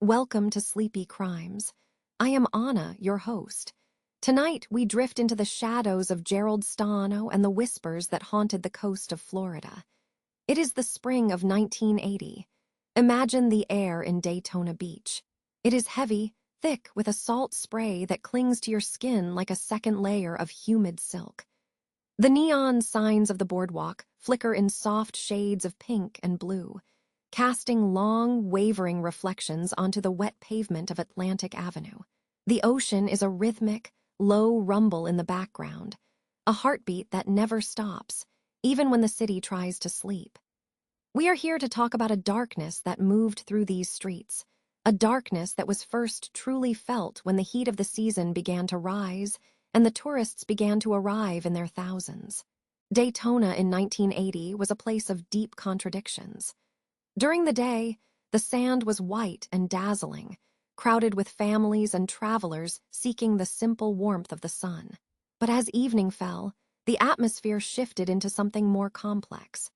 Welcome to Sleepy Crimes. I am Anna, your host. Tonight, we drift into the shadows of Gerald Stano and the whispers that haunted the coast of Florida. It is the spring of 1980. Imagine the air in Daytona Beach. It is heavy, thick, with a salt spray that clings to your skin like a second layer of humid silk. The neon signs of the boardwalk flicker in soft shades of pink and blue, casting long, wavering reflections onto the wet pavement of Atlantic Avenue. The ocean is a rhythmic, low rumble in the background, a heartbeat that never stops, even when the city tries to sleep. We are here to talk about a darkness that moved through these streets, a darkness that was first truly felt when the heat of the season began to rise and the tourists began to arrive in their thousands. Daytona in 1980 was a place of deep contradictions. During the day, the sand was white and dazzling, crowded with families and travelers seeking the simple warmth of the sun. But as evening fell, the atmosphere shifted into something more complex.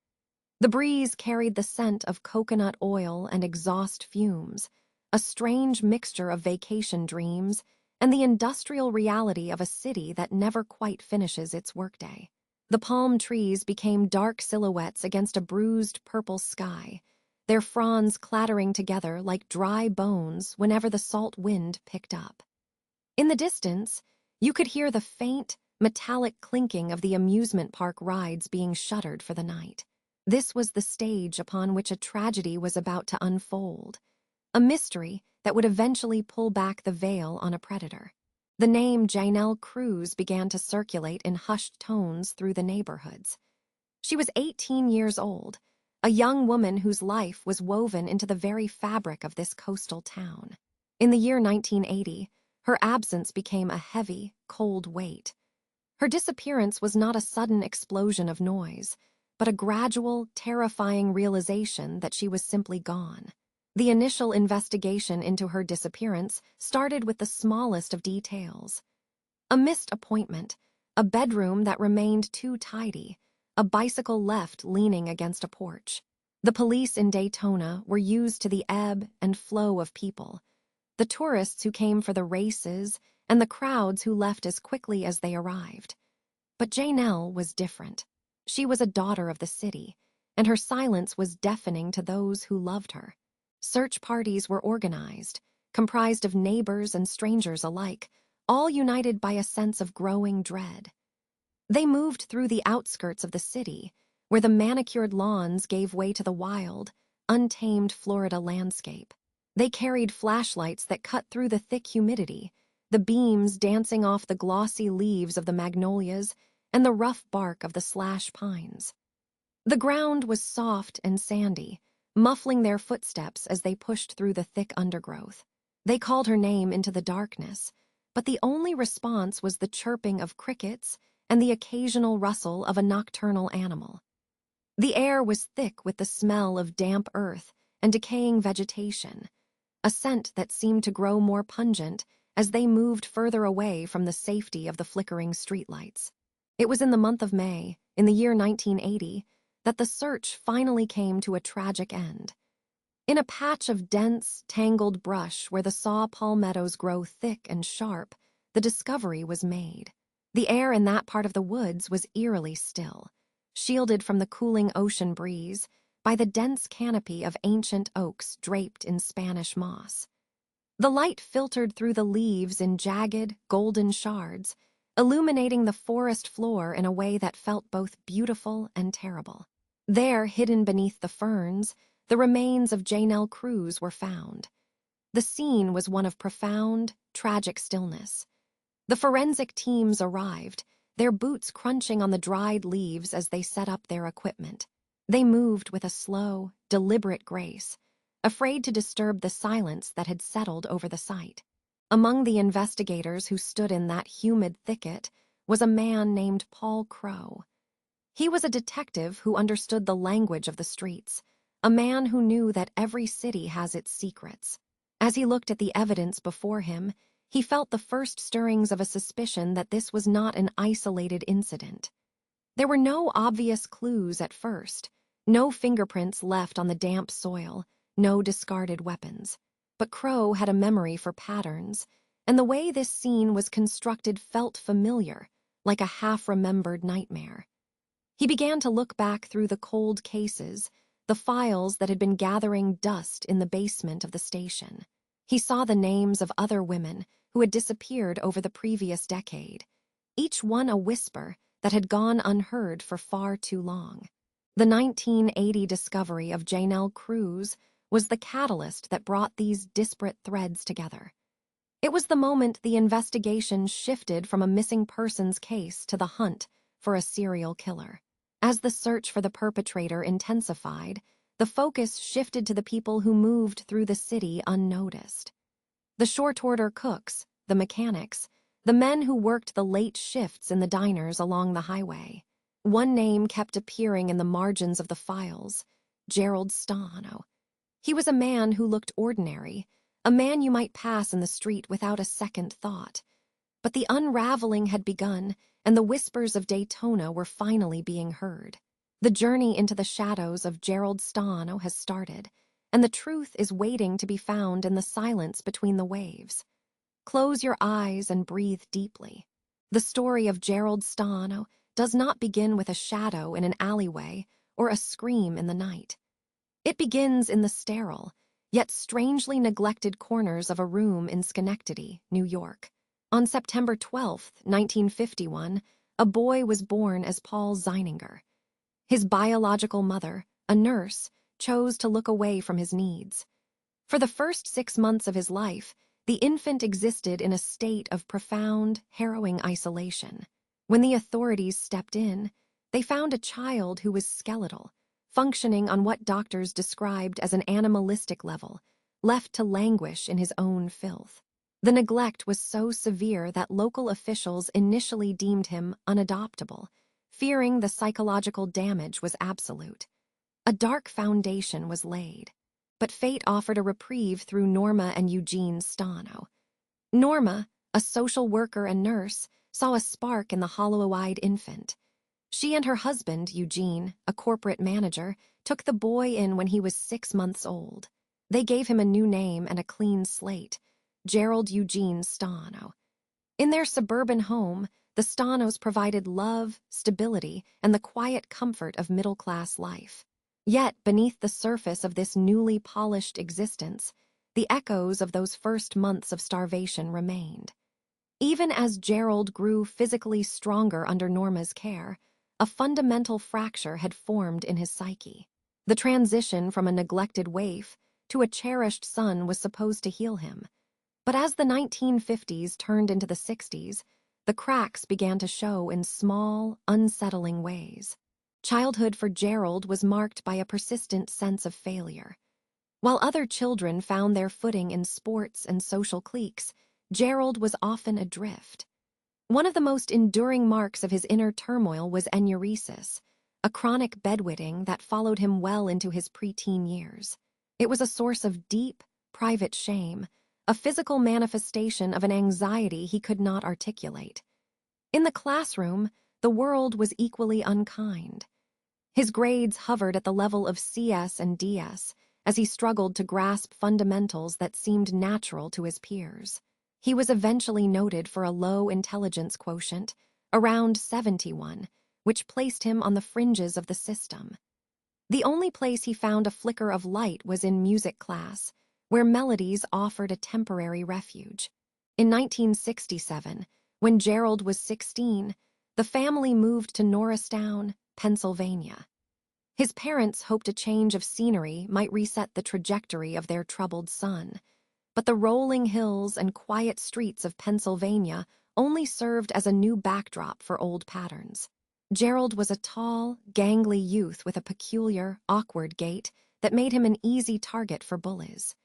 The breeze carried the scent of coconut oil and exhaust fumes, a strange mixture of vacation dreams and the industrial reality of a city that never quite finishes its workday. The palm trees became dark silhouettes against a bruised purple sky, their fronds clattering together like dry bones whenever the salt wind picked up. In the distance, you could hear the faint, metallic clinking of the amusement park rides being shuttered for the night. This was the stage upon which a tragedy was about to unfold, a mystery that would eventually pull back the veil on a predator. The name Janelle Cruz began to circulate in hushed tones through the neighborhoods. She was 18 years old, a young woman whose life was woven into the very fabric of this coastal town. In the year 1980, her absence became a heavy, cold weight. Her disappearance was not a sudden explosion of noise, but a gradual, terrifying realization that she was simply gone. The initial investigation into her disappearance started with the smallest of details. A missed appointment, a bedroom that remained too tidy, a bicycle left leaning against a porch. The police in Daytona were used to the ebb and flow of people, the tourists who came for the races and the crowds who left as quickly as they arrived. But Janelle was different. She was a daughter of the city, and her silence was deafening to those who loved her. Search parties were organized, comprised of neighbors and strangers alike, all united by a sense of growing dread. They moved through the outskirts of the city, where the manicured lawns gave way to the wild, untamed Florida landscape. They carried flashlights that cut through the thick humidity, the beams dancing off the glossy leaves of the magnolias and the rough bark of the slash pines. The ground was soft and sandy, muffling their footsteps as they pushed through the thick undergrowth. They called her name into the darkness, but the only response was the chirping of crickets and the occasional rustle of a nocturnal animal. The air was thick with the smell of damp earth and decaying vegetation, a scent that seemed to grow more pungent as they moved further away from the safety of the flickering streetlights. It was in the month of May, in the year 1980, that the search finally came to a tragic end. In a patch of dense, tangled brush where the saw palmettos grow thick and sharp, the discovery was made. The air in that part of the woods was eerily still, shielded from the cooling ocean breeze by the dense canopy of ancient oaks draped in Spanish moss. The light filtered through the leaves in jagged, golden shards, illuminating the forest floor in a way that felt both beautiful and terrible. There, hidden beneath the ferns, the remains of Janelle Cruz were found. The scene was one of profound, tragic stillness. The forensic teams arrived, their boots crunching on the dried leaves as they set up their equipment. They moved with a slow, deliberate grace, afraid to disturb the silence that had settled over the site. Among the investigators who stood in that humid thicket was a man named Paul Crow. He was a detective who understood the language of the streets, a man who knew that every city has its secrets. As he looked at the evidence before him, he felt the first stirrings of a suspicion that this was not an isolated incident. There were no obvious clues at first, no fingerprints left on the damp soil, no discarded weapons. But Crow had a memory for patterns, and the way this scene was constructed felt familiar, like a half-remembered nightmare. He began to look back through the cold cases, the files that had been gathering dust in the basement of the station. He saw the names of other women who had disappeared over the previous decade, each one a whisper that had gone unheard for far too long. The 1980 discovery of Janelle Cruz was the catalyst that brought these disparate threads together. It was the moment the investigation shifted from a missing persons case to the hunt for a serial killer. As the search for the perpetrator intensified, the focus shifted to the people who moved through the city unnoticed. The short-order cooks, the mechanics, the men who worked the late shifts in the diners along the highway. One name kept appearing in the margins of the files: Gerald Stano. He was a man who looked ordinary, a man you might pass in the street without a second thought. But the unraveling had begun, and the whispers of Daytona were finally being heard. The journey into the shadows of Gerald Stano has started, and the truth is waiting to be found in the silence between the waves. Close your eyes and breathe deeply. The story of Gerald Stano does not begin with a shadow in an alleyway or a scream in the night. It begins in the sterile, yet strangely neglected corners of a room in Schenectady, New York. On September 12, 1951, a boy was born as Paul Zeininger. His biological mother, a nurse, chose to look away from his needs. For the first 6 months of his life, the infant existed in a state of profound, harrowing isolation. When the authorities stepped in, they found a child who was skeletal, functioning on what doctors described as an animalistic level, left to languish in his own filth. The neglect was so severe that local officials initially deemed him unadoptable, fearing the psychological damage was absolute. A dark foundation was laid, but fate offered a reprieve through Norma and Eugene Stano. Norma, a social worker and nurse, saw a spark in the hollow-eyed infant. She and her husband, Eugene, a corporate manager, took the boy in when he was 6 months old. They gave him a new name and a clean slate: Gerald Eugene Stano. In their suburban home, the Stanos provided love, stability, and the quiet comfort of middle-class life. Yet, beneath the surface of this newly polished existence, the echoes of those first months of starvation remained. Even as Gerald grew physically stronger under Norma's care, a fundamental fracture had formed in his psyche. The transition from a neglected waif to a cherished son was supposed to heal him. But as the 1950s turned into the 60s, the cracks began to show in small, unsettling ways. Childhood for Gerald was marked by a persistent sense of failure. While other children found their footing in sports and social cliques, Gerald was often adrift. One of the most enduring marks of his inner turmoil was enuresis, a chronic bedwetting that followed him well into his preteen years. It was a source of deep, private shame, a physical manifestation of an anxiety he could not articulate. In the classroom, the world was equally unkind. His grades hovered at the level of CS and DS as he struggled to grasp fundamentals that seemed natural to his peers. He was eventually noted for a low intelligence quotient, around 71, which placed him on the fringes of the system. The only place he found a flicker of light was in music class, where melodies offered a temporary refuge. In 1967, when Gerald was 16, the family moved to Norristown, Pennsylvania. His parents hoped a change of scenery might reset the trajectory of their troubled son, but the rolling hills and quiet streets of Pennsylvania only served as a new backdrop for old patterns. Gerald was a tall, gangly youth with a peculiar, awkward gait that made him an easy target for bullies.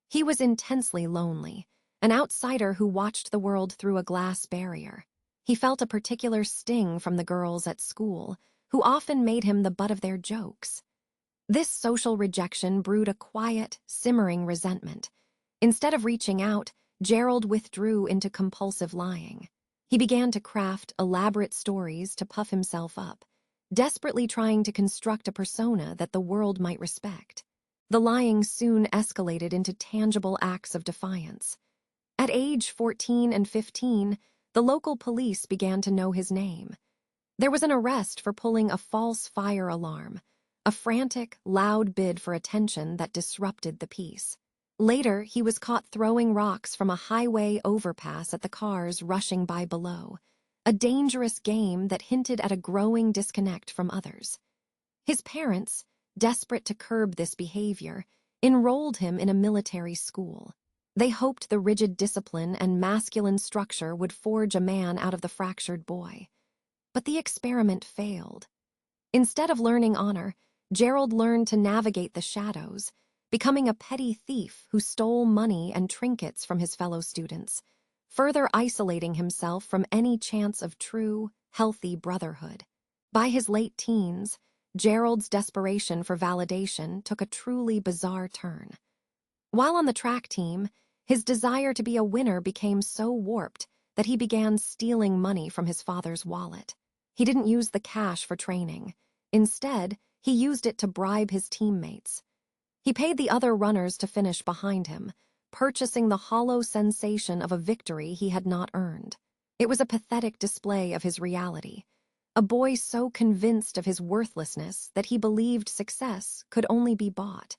He was intensely lonely, an outsider who watched the world through a glass barrier. He felt a particular sting from the girls at school, who often made him the butt of their jokes. This social rejection brewed a quiet, simmering resentment. Instead of reaching out, Gerald withdrew into compulsive lying. He began to craft elaborate stories to puff himself up, desperately trying to construct a persona that the world might respect. The lying soon escalated into tangible acts of defiance. At age 14 and 15, the local police began to know his name. There was an arrest for pulling a false fire alarm, a frantic, loud bid for attention that disrupted the peace. Later, he was caught throwing rocks from a highway overpass at the cars rushing by below, a dangerous game that hinted at a growing disconnect from others. His parents, desperate to curb this behavior, enrolled him in a military school. They hoped the rigid discipline and masculine structure would forge a man out of the fractured boy. But the experiment failed. Instead of learning honor, Gerald learned to navigate the shadows, becoming a petty thief who stole money and trinkets from his fellow students, further isolating himself from any chance of true, healthy brotherhood. By his late teens, Gerald's desperation for validation took a truly bizarre turn. While on the track team, his desire to be a winner became so warped that he began stealing money from his father's wallet. He didn't use the cash for training. Instead, he used it to bribe his teammates. He paid the other runners to finish behind him, purchasing the hollow sensation of a victory he had not earned. It was a pathetic display of his reality. A boy so convinced of his worthlessness that he believed success could only be bought.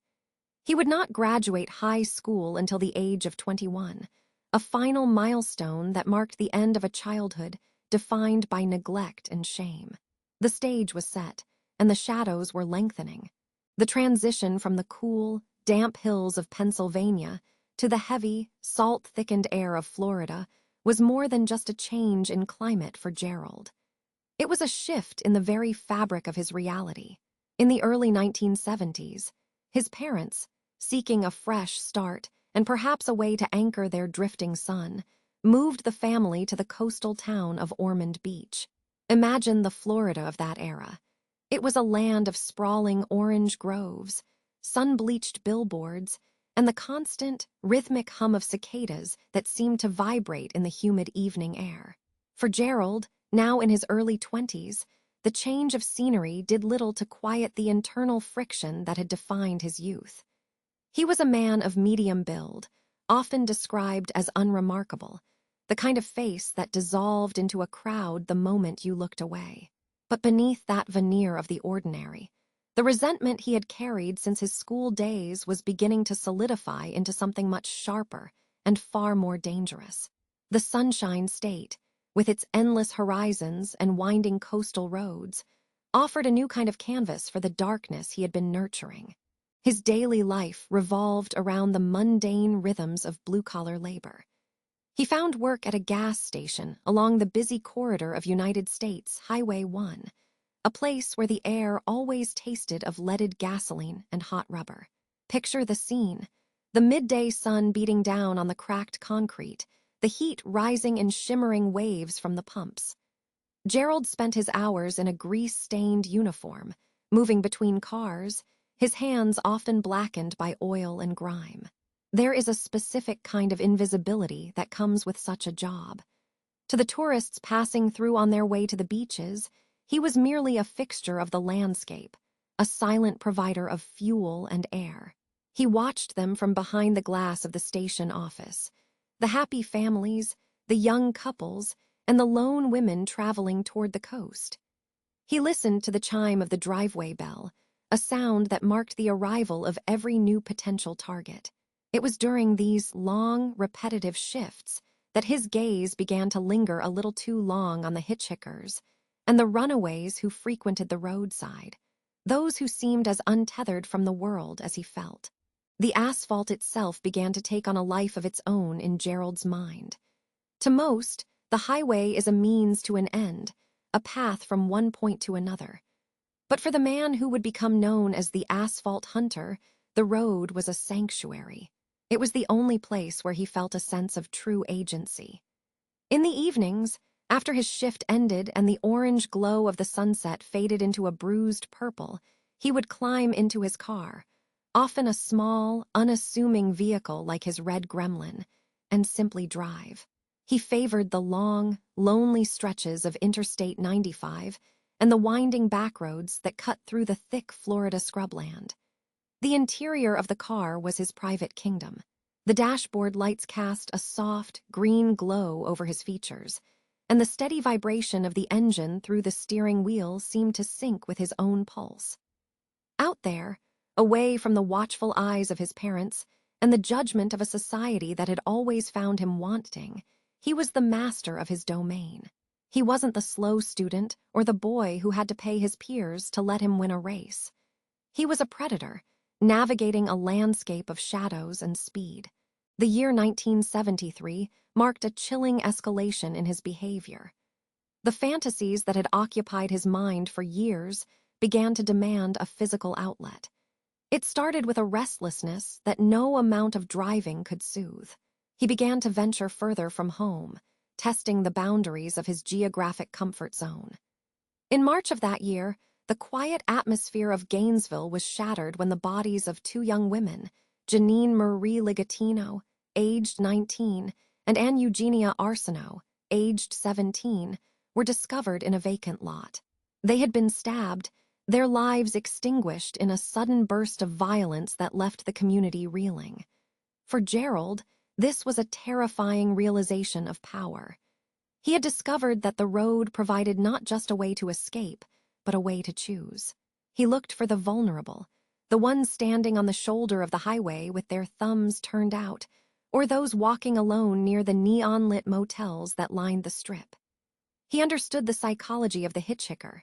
He would not graduate high school until the age of 21, a final milestone that marked the end of a childhood defined by neglect and shame. The stage was set, and the shadows were lengthening. The transition from the cool, damp hills of Pennsylvania to the heavy, salt-thickened air of Florida was more than just a change in climate for Gerald. It was a shift in the very fabric of his reality. In the early 1970s, his parents, seeking a fresh start and perhaps a way to anchor their drifting son, moved the family to the coastal town of Ormond Beach. Imagine the Florida of that era. It was a land of sprawling orange groves, sun-bleached billboards, and the constant, rhythmic hum of cicadas that seemed to vibrate in the humid evening air. For Gerald, now in his early 20s, the change of scenery did little to quiet the internal friction that had defined his youth. He was a man of medium build, often described as unremarkable, the kind of face that dissolved into a crowd the moment you looked away. But beneath that veneer of the ordinary, the resentment he had carried since his school days was beginning to solidify into something much sharper and far more dangerous. The Sunshine State, with its endless horizons and winding coastal roads, offered a new kind of canvas for the darkness he had been nurturing. His daily life revolved around the mundane rhythms of blue-collar labor. He found work at a gas station along the busy corridor of United States Highway 1, a place where the air always tasted of leaded gasoline and hot rubber. Picture the scene: the midday sun beating down on the cracked concrete, the heat rising in shimmering waves from the pumps. Gerald spent his hours in a grease-stained uniform, moving between cars, his hands often blackened by oil and grime. There is a specific kind of invisibility that comes with such a job. To the tourists passing through on their way to the beaches, he was merely a fixture of the landscape, a silent provider of fuel and air. He watched them from behind the glass of the station office, the happy families, the young couples, and the lone women traveling toward the coast. He listened to the chime of the driveway bell, a sound that marked the arrival of every new potential target. It was during these long, repetitive shifts that his gaze began to linger a little too long on the hitchhikers and the runaways who frequented the roadside, those who seemed as untethered from the world as he felt. The asphalt itself began to take on a life of its own in Gerald's mind. To most, the highway is a means to an end, a path from one point to another. But for the man who would become known as the asphalt hunter, the road was a sanctuary. It was the only place where he felt a sense of true agency. In the evenings, after his shift ended and the orange glow of the sunset faded into a bruised purple, he would climb into his car, often a small, unassuming vehicle like his red Gremlin, and simply drive. He favored the long, lonely stretches of Interstate 95 and the winding backroads that cut through the thick Florida scrubland. The interior of the car was his private kingdom. The dashboard lights cast a soft, green glow over his features, and the steady vibration of the engine through the steering wheel seemed to sync with his own pulse. Out there, away from the watchful eyes of his parents and the judgment of a society that had always found him wanting, he was the master of his domain. He wasn't the slow student or the boy who had to pay his peers to let him win a race. He was a predator, navigating a landscape of shadows and speed. The year 1973 marked a chilling escalation in his behavior. The fantasies that had occupied his mind for years began to demand a physical outlet. It started with a restlessness that no amount of driving could soothe. He began to venture further from home, testing the boundaries of his geographic comfort zone. In March of that year, the quiet atmosphere of Gainesville was shattered when the bodies of two young women, Janine Marie Ligatino, aged 19, and Anne Eugenia Arsenault, aged 17, were discovered in a vacant lot. They had been stabbed, their lives extinguished in a sudden burst of violence that left the community reeling. For Gerald, this was a terrifying realization of power. He had discovered that the road provided not just a way to escape, but a way to choose. He looked for the vulnerable, the ones standing on the shoulder of the highway with their thumbs turned out, or those walking alone near the neon-lit motels that lined the strip. He understood the psychology of the hitchhiker,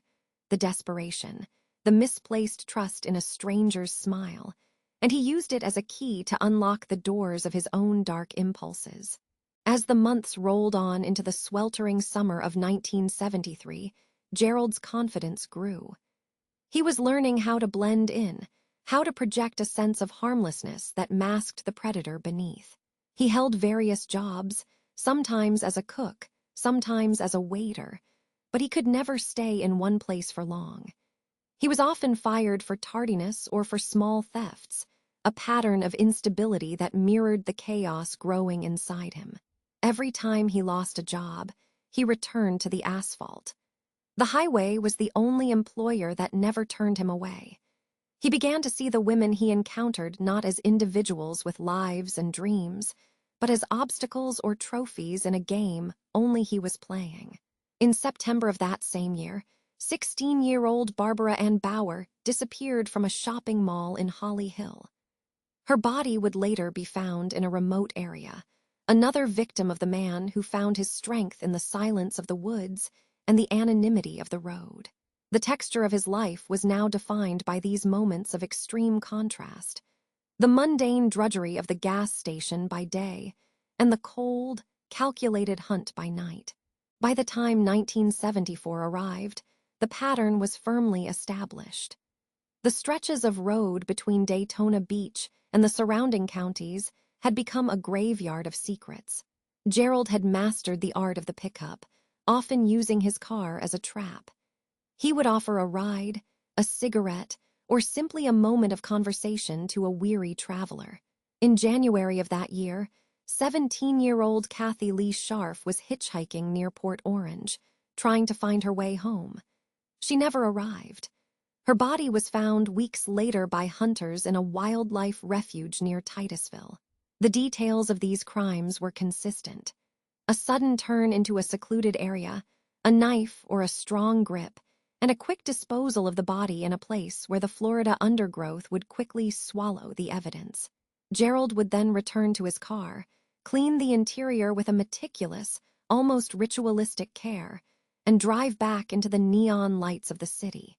the desperation, the misplaced trust in a stranger's smile, and he used it as a key to unlock the doors of his own dark impulses. As the months rolled on into the sweltering summer of 1973, Gerald's confidence grew. He was learning how to blend in, how to project a sense of harmlessness that masked the predator beneath. He held various jobs, sometimes as a cook, sometimes as a waiter, but he could never stay in one place for long. He was often fired for tardiness or for small thefts, a pattern of instability that mirrored the chaos growing inside him. Every time he lost a job, he returned to the asphalt. The highway was the only employer that never turned him away. He began to see the women he encountered not as individuals with lives and dreams, but as obstacles or trophies in a game only he was playing. In September of that same year, 16-year-old Barbara Ann Bauer disappeared from a shopping mall in Holly Hill. Her body would later be found in a remote area, another victim of the man who found his strength in the silence of the woods and the anonymity of the road. The texture of his life was now defined by these moments of extreme contrast. The mundane drudgery of the gas station by day, and the cold, calculated hunt by night. By the time 1974 arrived, the pattern was firmly established. The stretches of road between Daytona Beach and the surrounding counties had become a graveyard of secrets. Gerald had mastered the art of the pickup, often using his car as a trap. He would offer a ride, a cigarette, or simply a moment of conversation to a weary traveler. In January of that year, 17-year-old Kathy Lee Scharf was hitchhiking near Port Orange, trying to find her way home. She never arrived. Her body was found weeks later by hunters in a wildlife refuge near Titusville. The details of these crimes were consistent. A sudden turn into a secluded area, a knife or a strong grip, and a quick disposal of the body in a place where the Florida undergrowth would quickly swallow the evidence. Gerald would then return to his car, clean the interior with a meticulous, almost ritualistic care, and drive back into the neon lights of the city.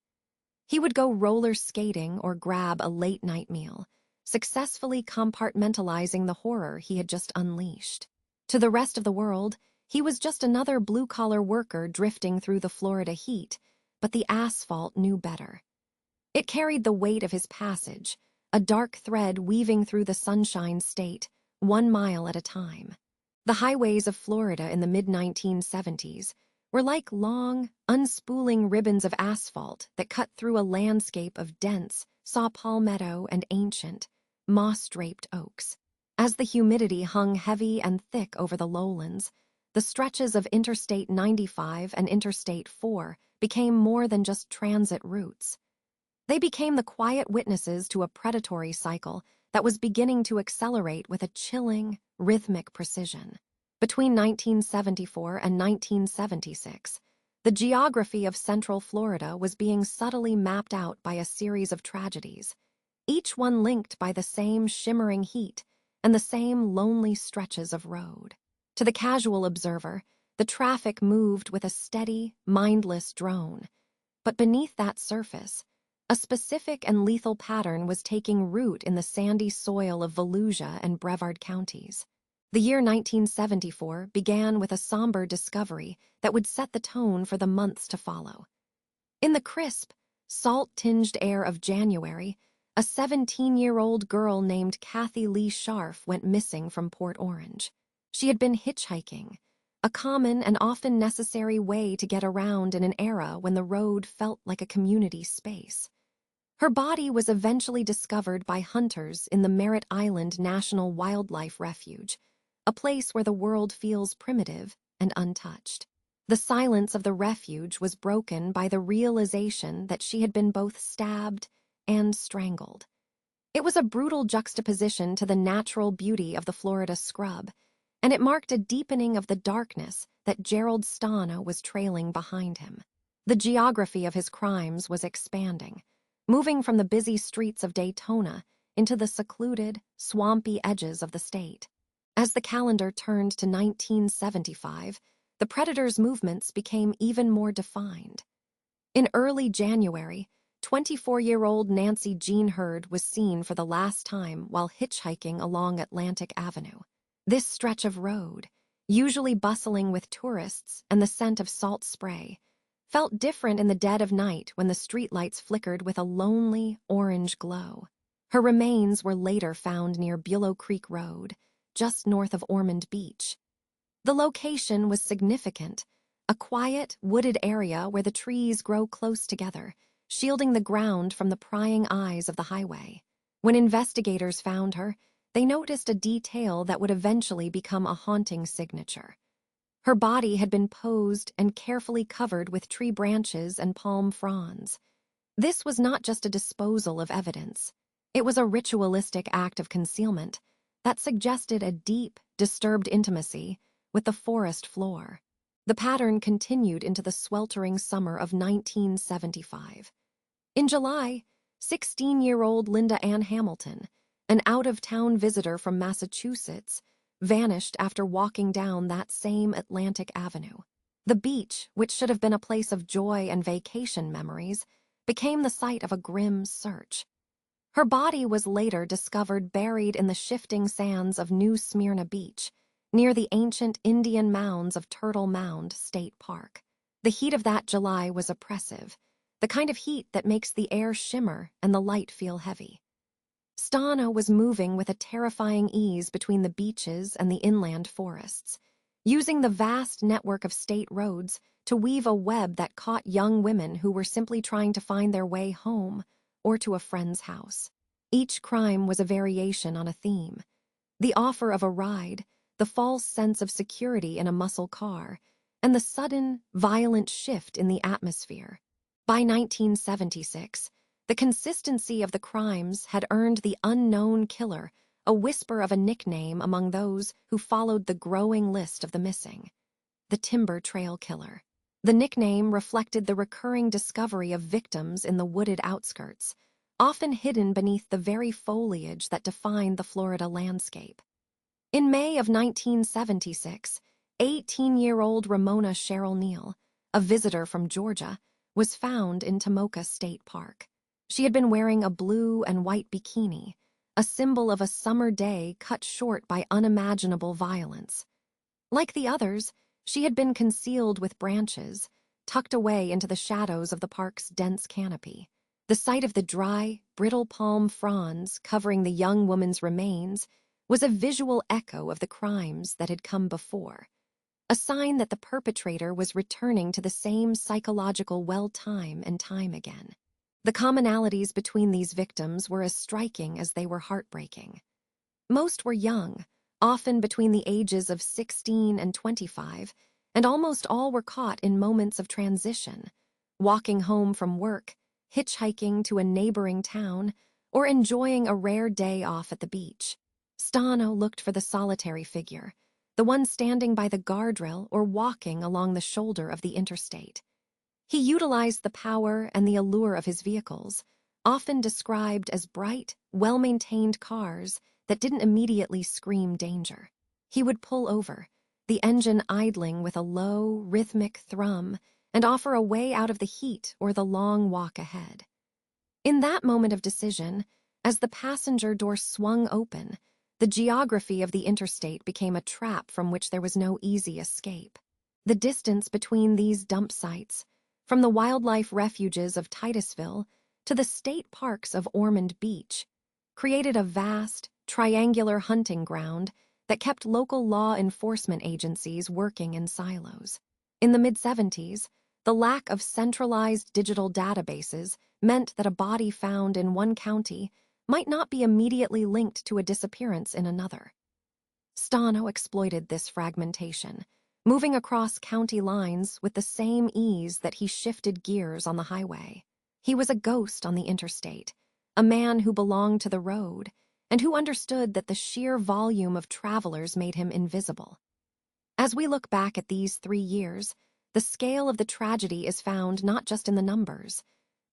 He would go roller skating or grab a late-night meal, successfully compartmentalizing the horror he had just unleashed. To the rest of the world, he was just another blue-collar worker drifting through the Florida heat, but the asphalt knew better. It carried the weight of his passage, a dark thread weaving through the Sunshine State, 1 mile at a time. The highways of Florida in the mid-1970s were like long, unspooling ribbons of asphalt that cut through a landscape of dense, saw palmetto and ancient, moss-draped oaks. As the humidity hung heavy and thick over the lowlands, the stretches of Interstate 95 and Interstate 4 became more than just transit routes. They became the quiet witnesses to a predatory cycle that was beginning to accelerate with a chilling, rhythmic precision. Between 1974 and 1976, the geography of Central Florida was being subtly mapped out by a series of tragedies, each one linked by the same shimmering heat and the same lonely stretches of road. To the casual observer, the traffic moved with a steady, mindless drone, but beneath that surface, a specific and lethal pattern was taking root in the sandy soil of Volusia and Brevard counties. The year 1974 began with a somber discovery that would set the tone for the months to follow. In the crisp, salt-tinged air of January, a 17-year-old girl named Kathy Lee Scharf went missing from Port Orange. She had been hitchhiking, a common and often necessary way to get around in an era when the road felt like a community space. Her body was eventually discovered by hunters in the Merritt Island National Wildlife Refuge, a place where the world feels primitive and untouched. The silence of the refuge was broken by the realization that she had been both stabbed and strangled. It was a brutal juxtaposition to the natural beauty of the Florida scrub, and it marked a deepening of the darkness that Gerald Stano was trailing behind him. The geography of his crimes was expanding, moving from the busy streets of Daytona into the secluded, swampy edges of the state. As the calendar turned to 1975, the predator's movements became even more defined. In early January, 24-year-old Nancy Jean Hurd was seen for the last time while hitchhiking along Atlantic Avenue. This stretch of road, usually bustling with tourists and the scent of salt spray, felt different in the dead of night when the streetlights flickered with a lonely, orange glow. Her remains were later found near Bulow Creek Road, just north of Ormond Beach. The location was significant, a quiet, wooded area where the trees grow close together, shielding the ground from the prying eyes of the highway. When investigators found her, they noticed a detail that would eventually become a haunting signature. Her body had been posed and carefully covered with tree branches and palm fronds. This was not just a disposal of evidence. It was a ritualistic act of concealment that suggested a deep, disturbed intimacy with the forest floor. The pattern continued into the sweltering summer of 1975. In July, 16-year-old Linda Ann Hamilton, an out-of-town visitor from Massachusetts, vanished after walking down that same Atlantic Avenue. The beach, which should have been a place of joy and vacation memories, became the site of a grim search. Her body was later discovered buried in the shifting sands of New Smyrna Beach, near the ancient Indian mounds of Turtle Mound State Park. The heat of that July was oppressive, the kind of heat that makes the air shimmer and the light feel heavy. Stano was moving with a terrifying ease between the beaches and the inland forests, using the vast network of state roads to weave a web that caught young women who were simply trying to find their way home or to a friend's house. Each crime was a variation on a theme: the offer of a ride, the false sense of security in a muscle car, and the sudden, violent shift in the atmosphere. By 1976, the consistency of the crimes had earned the unknown killer a whisper of a nickname among those who followed the growing list of the missing: the Timber Trail Killer. The nickname reflected the recurring discovery of victims in the wooded outskirts, often hidden beneath the very foliage that defined the Florida landscape. In May of 1976, 18-year-old Ramona Cheryl Neal, a visitor from Georgia, was found in Tomoka State Park. She had been wearing a blue and white bikini, a symbol of a summer day cut short by unimaginable violence. Like the others, she had been concealed with branches, tucked away into the shadows of the park's dense canopy. The sight of the dry, brittle palm fronds covering the young woman's remains was a visual echo of the crimes that had come before, a sign that the perpetrator was returning to the same psychological well time and time again. The commonalities between these victims were as striking as they were heartbreaking. Most were young, often between the ages of 16 and 25, and almost all were caught in moments of transition, walking home from work, hitchhiking to a neighboring town, or enjoying a rare day off at the beach. Stano looked for the solitary figure, the one standing by the guardrail or walking along the shoulder of the interstate. He utilized the power and the allure of his vehicles, often described as bright, well-maintained cars that didn't immediately scream danger. He would pull over, the engine idling with a low, rhythmic thrum, and offer a way out of the heat or the long walk ahead. In that moment of decision, as the passenger door swung open, the geography of the interstate became a trap from which there was no easy escape. The distance between these dump sites, from the wildlife refuges of Titusville to the state parks of Ormond Beach, created a vast, triangular hunting ground that kept local law enforcement agencies working in silos. In the mid-70s, the lack of centralized digital databases meant that a body found in one county might not be immediately linked to a disappearance in another. Stano exploited this fragmentation, moving across county lines with the same ease that he shifted gears on the highway. He was a ghost on the interstate, a man who belonged to the road, and who understood that the sheer volume of travelers made him invisible. As we look back at these 3 years, the scale of the tragedy is found not just in the numbers,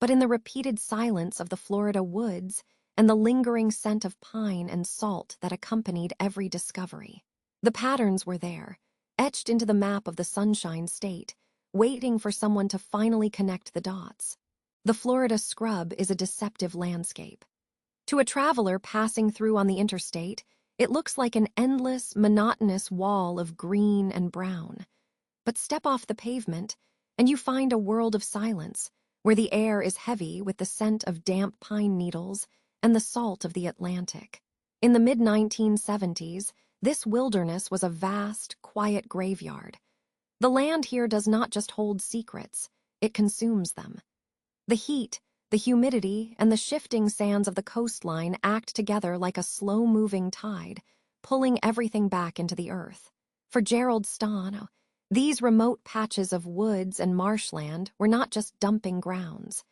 but in the repeated silence of the Florida woods and the lingering scent of pine and salt that accompanied every discovery. The patterns were there, etched into the map of the Sunshine State, waiting for someone to finally connect the dots. The Florida scrub is a deceptive landscape. To a traveler passing through on the interstate, it looks like an endless, monotonous wall of green and brown. But step off the pavement, and you find a world of silence, where the air is heavy with the scent of damp pine needles and the salt of the Atlantic. In the mid-1970s, this wilderness was a vast, quiet graveyard. The land here does not just hold secrets, it consumes them. The heat, the humidity, and the shifting sands of the coastline act together like a slow-moving tide, pulling everything back into the earth. For Gerald Stano, these remote patches of woods and marshland were not just dumping grounds.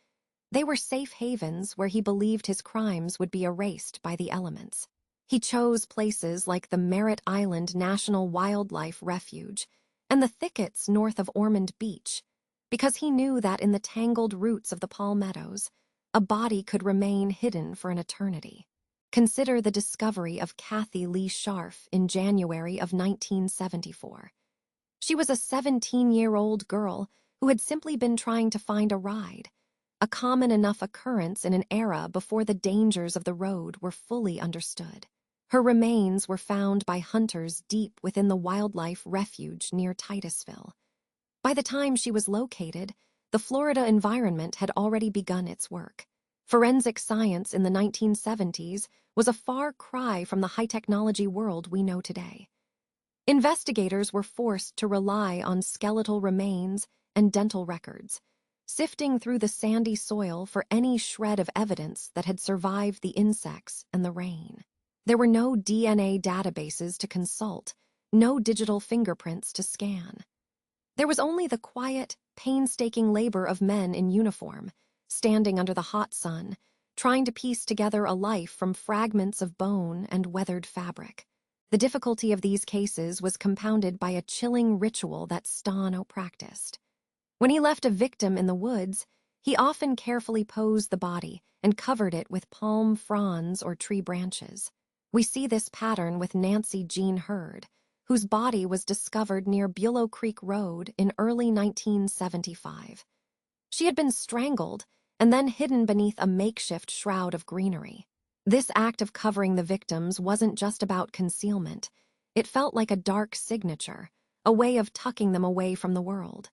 They were safe havens where he believed his crimes would be erased by the elements. He chose places like the Merritt Island National Wildlife Refuge and the thickets north of Ormond Beach, because he knew that in the tangled roots of the palmettos, a body could remain hidden for an eternity. Consider the discovery of Kathy Lee Scharf in January of 1974. She was a 17-year-old girl who had simply been trying to find a ride, a common enough occurrence in an era before the dangers of the road were fully understood. Her remains were found by hunters deep within the wildlife refuge near Titusville. By the time she was located, the Florida environment had already begun its work. Forensic science in the 1970s was a far cry from the high-technology world we know today. Investigators were forced to rely on skeletal remains and dental records, sifting through the sandy soil for any shred of evidence that had survived the insects and the rain. There were no DNA databases to consult, no digital fingerprints to scan. There was only the quiet, painstaking labor of men in uniform, standing under the hot sun, trying to piece together a life from fragments of bone and weathered fabric. The difficulty of these cases was compounded by a chilling ritual that Stano practiced. When he left a victim in the woods, he often carefully posed the body and covered it with palm fronds or tree branches. We see this pattern with Nancy Jean Hurd, whose body was discovered near Bulow Creek Road in early 1975. She had been strangled and then hidden beneath a makeshift shroud of greenery. This act of covering the victims wasn't just about concealment. It felt like a dark signature, a way of tucking them away from the world.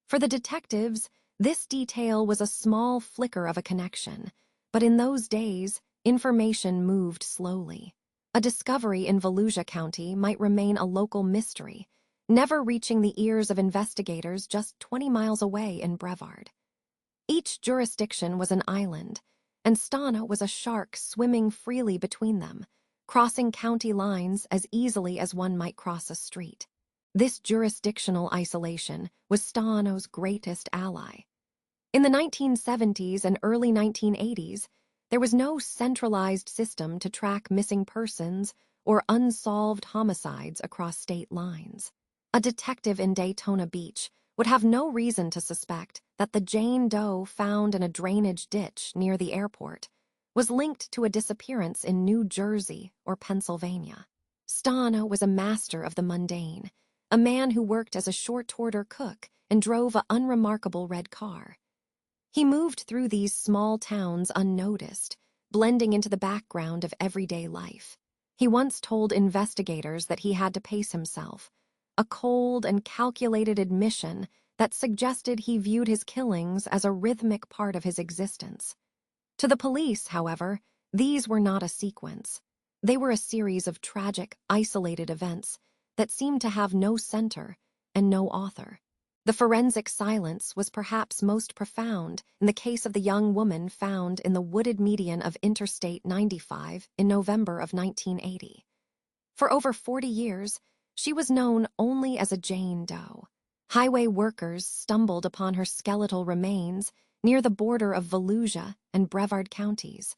For the detectives, this detail was a small flicker of a connection, but in those days, information moved slowly. A discovery in Volusia County might remain a local mystery, never reaching the ears of investigators just 20 miles away in Brevard. Each jurisdiction was an island, and Stano was a shark swimming freely between them, crossing county lines as easily as one might cross a street. This jurisdictional isolation was Stano's greatest ally. In the 1970s and early 1980s, there was no centralized system to track missing persons or unsolved homicides across state lines. A detective in Daytona Beach would have no reason to suspect that the Jane Doe found in a drainage ditch near the airport was linked to a disappearance in New Jersey or Pennsylvania. Stano was a master of the mundane, a man who worked as a short-order cook and drove an unremarkable red car. He moved through these small towns unnoticed, blending into the background of everyday life. He once told investigators that he had to pace himself, a cold and calculated admission that suggested he viewed his killings as a rhythmic part of his existence. To the police, however, these were not a sequence. They were a series of tragic, isolated events that seemed to have no center and no author. The forensic silence was perhaps most profound in the case of the young woman found in the wooded median of Interstate 95 in November of 1980. For over 40 years, she was known only as a Jane Doe. Highway workers stumbled upon her skeletal remains near the border of Volusia and Brevard counties,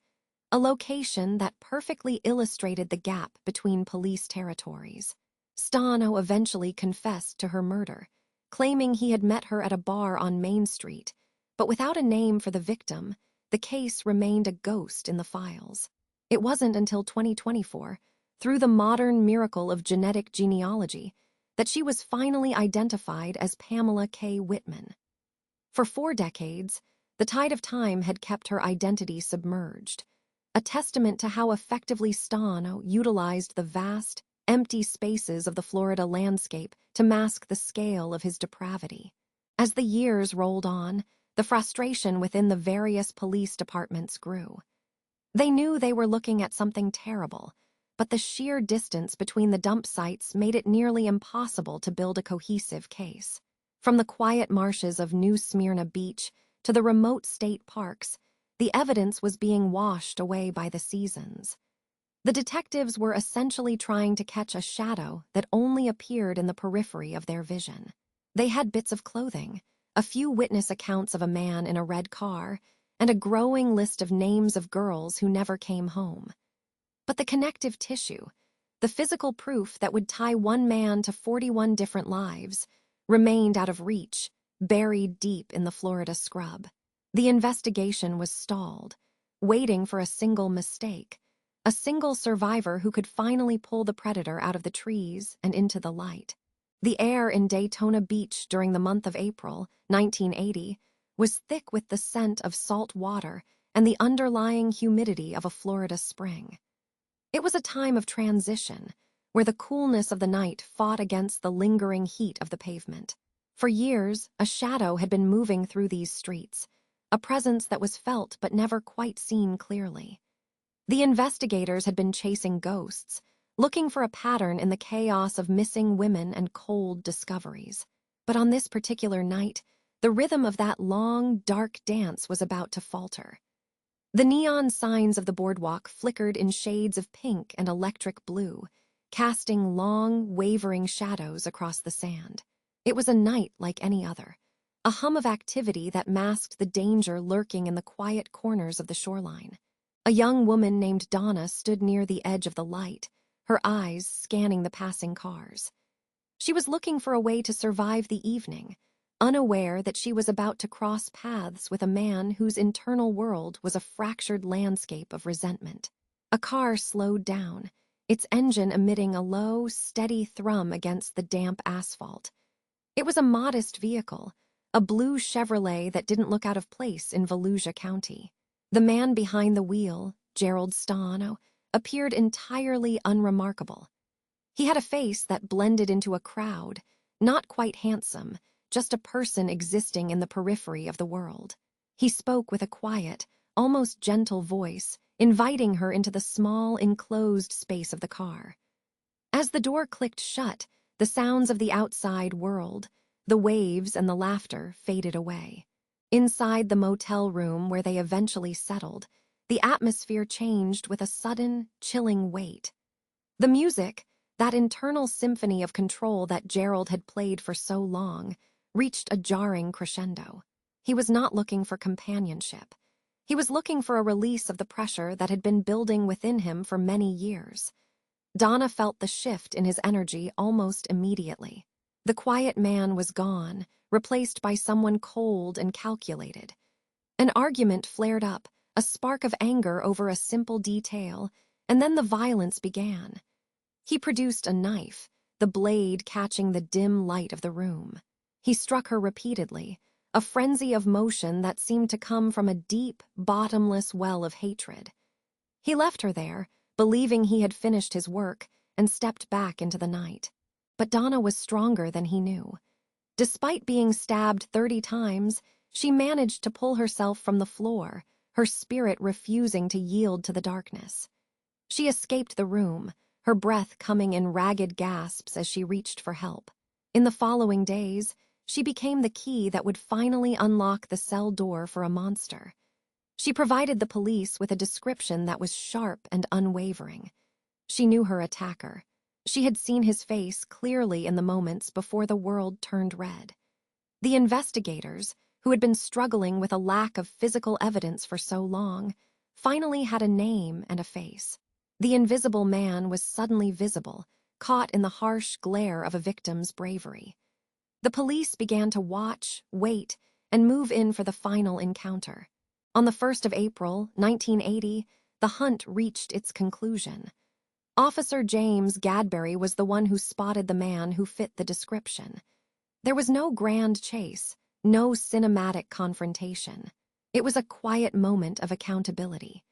a location that perfectly illustrated the gap between police territories. Stano eventually confessed to her murder, claiming he had met her at a bar on Main Street, but without a name for the victim, the case remained a ghost in the files. It wasn't until 2024, through the modern miracle of genetic genealogy, that she was finally identified as Pamela K. Whitman. For 4 decades, the tide of time had kept her identity submerged, a testament to how effectively Stano utilized the vast, empty spaces of the Florida landscape to mask the scale of his depravity. As the years rolled on, the frustration within the various police departments grew. They knew they were looking at something terrible, but the sheer distance between the dump sites made it nearly impossible to build a cohesive case. From the quiet marshes of New Smyrna Beach to the remote state parks, the evidence was being washed away by the seasons. The detectives were essentially trying to catch a shadow that only appeared in the periphery of their vision. They had bits of clothing, a few witness accounts of a man in a red car, and a growing list of names of girls who never came home. But the connective tissue, the physical proof that would tie one man to 41 different lives, remained out of reach, buried deep in the Florida scrub. The investigation was stalled, waiting for a single mistake, a single survivor who could finally pull the predator out of the trees and into the light. The air in Daytona Beach during the month of April, 1980, was thick with the scent of salt water and the underlying humidity of a Florida spring. It was a time of transition, where the coolness of the night fought against the lingering heat of the pavement. For years, a shadow had been moving through these streets, a presence that was felt but never quite seen clearly. The investigators had been chasing ghosts, looking for a pattern in the chaos of missing women and cold discoveries. But on this particular night, the rhythm of that long, dark dance was about to falter. The neon signs of the boardwalk flickered in shades of pink and electric blue, casting long, wavering shadows across the sand. It was a night like any other, a hum of activity that masked the danger lurking in the quiet corners of the shoreline. A young woman named Donna stood near the edge of the light, her eyes scanning the passing cars. She was looking for a way to survive the evening, unaware that she was about to cross paths with a man whose internal world was a fractured landscape of resentment. A car slowed down, its engine emitting a low, steady thrum against the damp asphalt. It was a modest vehicle, a blue Chevrolet that didn't look out of place in Volusia County. The man behind the wheel, Gerald Stano, appeared entirely unremarkable. He had a face that blended into a crowd, not quite handsome, just a person existing in the periphery of the world. He spoke with a quiet, almost gentle voice, inviting her into the small, enclosed space of the car. As the door clicked shut, the sounds of the outside world, the waves and the laughter faded away. Inside the motel room where they eventually settled, the atmosphere changed with a sudden, chilling weight. The music, that internal symphony of control that Gerald had played for so long, reached a jarring crescendo. He was not looking for companionship. He was looking for a release of the pressure that had been building within him for many years. Donna felt the shift in his energy almost immediately. The quiet man was gone, replaced by someone cold and calculated. An argument flared up, a spark of anger over a simple detail, and then the violence began. He produced a knife, the blade catching the dim light of the room. He struck her repeatedly, a frenzy of motion that seemed to come from a deep, bottomless well of hatred. He left her there, believing he had finished his work, and stepped back into the night. But Donna was stronger than he knew. Despite being stabbed 30 times, she managed to pull herself from the floor, her spirit refusing to yield to the darkness. She escaped the room, her breath coming in ragged gasps as she reached for help. In the following days, she became the key that would finally unlock the cell door for a monster. She provided the police with a description that was sharp and unwavering. She knew her attacker. She had seen his face clearly in the moments before the world turned red. The investigators, who had been struggling with a lack of physical evidence for so long, finally had a name and a face. The invisible man was suddenly visible, caught in the harsh glare of a victim's bravery. The police began to watch, wait, and move in for the final encounter. On the 1st of April, 1980, the hunt reached its conclusion. Officer James Gadbury was the one who spotted the man who fit the description. There was no grand chase, no cinematic confrontation. It was a quiet moment of accountability.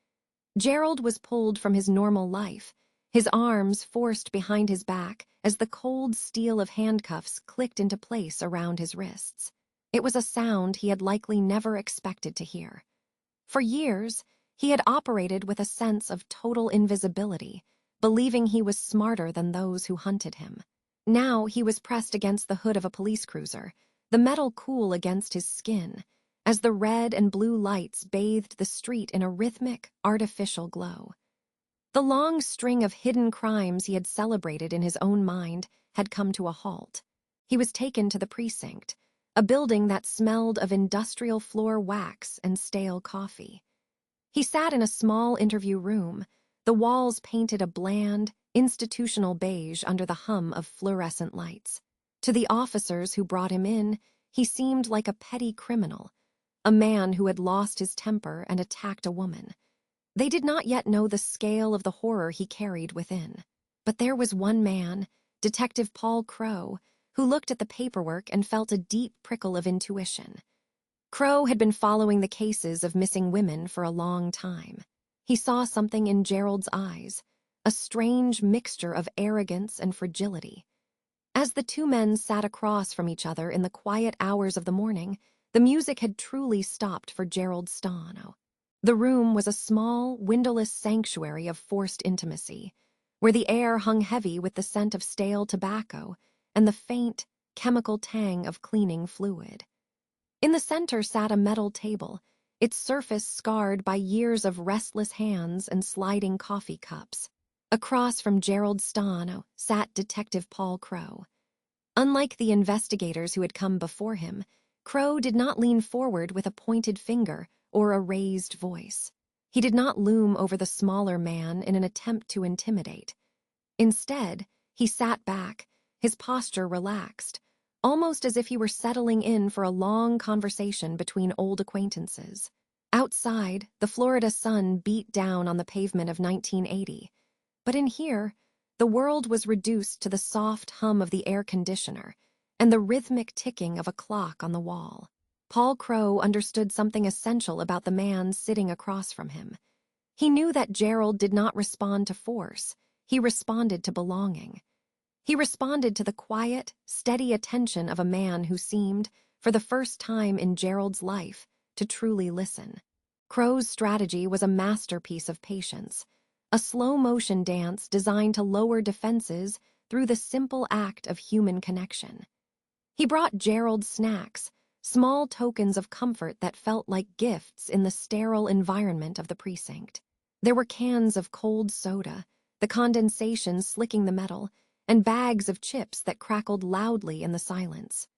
Gerald was pulled from his normal life, his arms forced behind his back as the cold steel of handcuffs clicked into place around his wrists. It was a sound he had likely never expected to hear. For years, he had operated with a sense of total invisibility, believing he was smarter than those who hunted him. Now he was pressed against the hood of a police cruiser, the metal cool against his skin, as the red and blue lights bathed the street in a rhythmic, artificial glow. The long string of hidden crimes he had celebrated in his own mind had come to a halt. He was taken to the precinct, a building that smelled of industrial floor wax and stale coffee. He sat in a small interview room, the walls painted a bland, institutional beige under the hum of fluorescent lights. To the officers who brought him in, he seemed like a petty criminal, a man who had lost his temper and attacked a woman. They did not yet know the scale of the horror he carried within. But there was one man, Detective Paul Crow, who looked at the paperwork and felt a deep prickle of intuition. Crow had been following the cases of missing women for a long time. He saw something in Gerald's eyes, a strange mixture of arrogance and fragility. As the two men sat across from each other in the quiet hours of the morning, the music had truly stopped for Gerald Stano. The room was a small, windowless sanctuary of forced intimacy, where the air hung heavy with the scent of stale tobacco and the faint, chemical tang of cleaning fluid. In the center sat a metal table, its surface scarred by years of restless hands and sliding coffee cups. Across from Gerald Stano sat Detective Paul Crow. Unlike the investigators who had come before him, Crow did not lean forward with a pointed finger or a raised voice. He did not loom over the smaller man in an attempt to intimidate. Instead, he sat back, his posture relaxed, almost as if he were settling in for a long conversation between old acquaintances. Outside, the Florida sun beat down on the pavement of 1980. But in here, the world was reduced to the soft hum of the air conditioner and the rhythmic ticking of a clock on the wall. Paul Crow understood something essential about the man sitting across from him. He knew that Gerald did not respond to force. He responded to belonging. He responded to the quiet, steady attention of a man who seemed, for the first time in Gerald's life, to truly listen. Crow's strategy was a masterpiece of patience, a slow-motion dance designed to lower defenses through the simple act of human connection. He brought Gerald snacks, small tokens of comfort that felt like gifts in the sterile environment of the precinct. There were cans of cold soda, the condensation slicking the metal, and bags of chips that crackled loudly in the silence.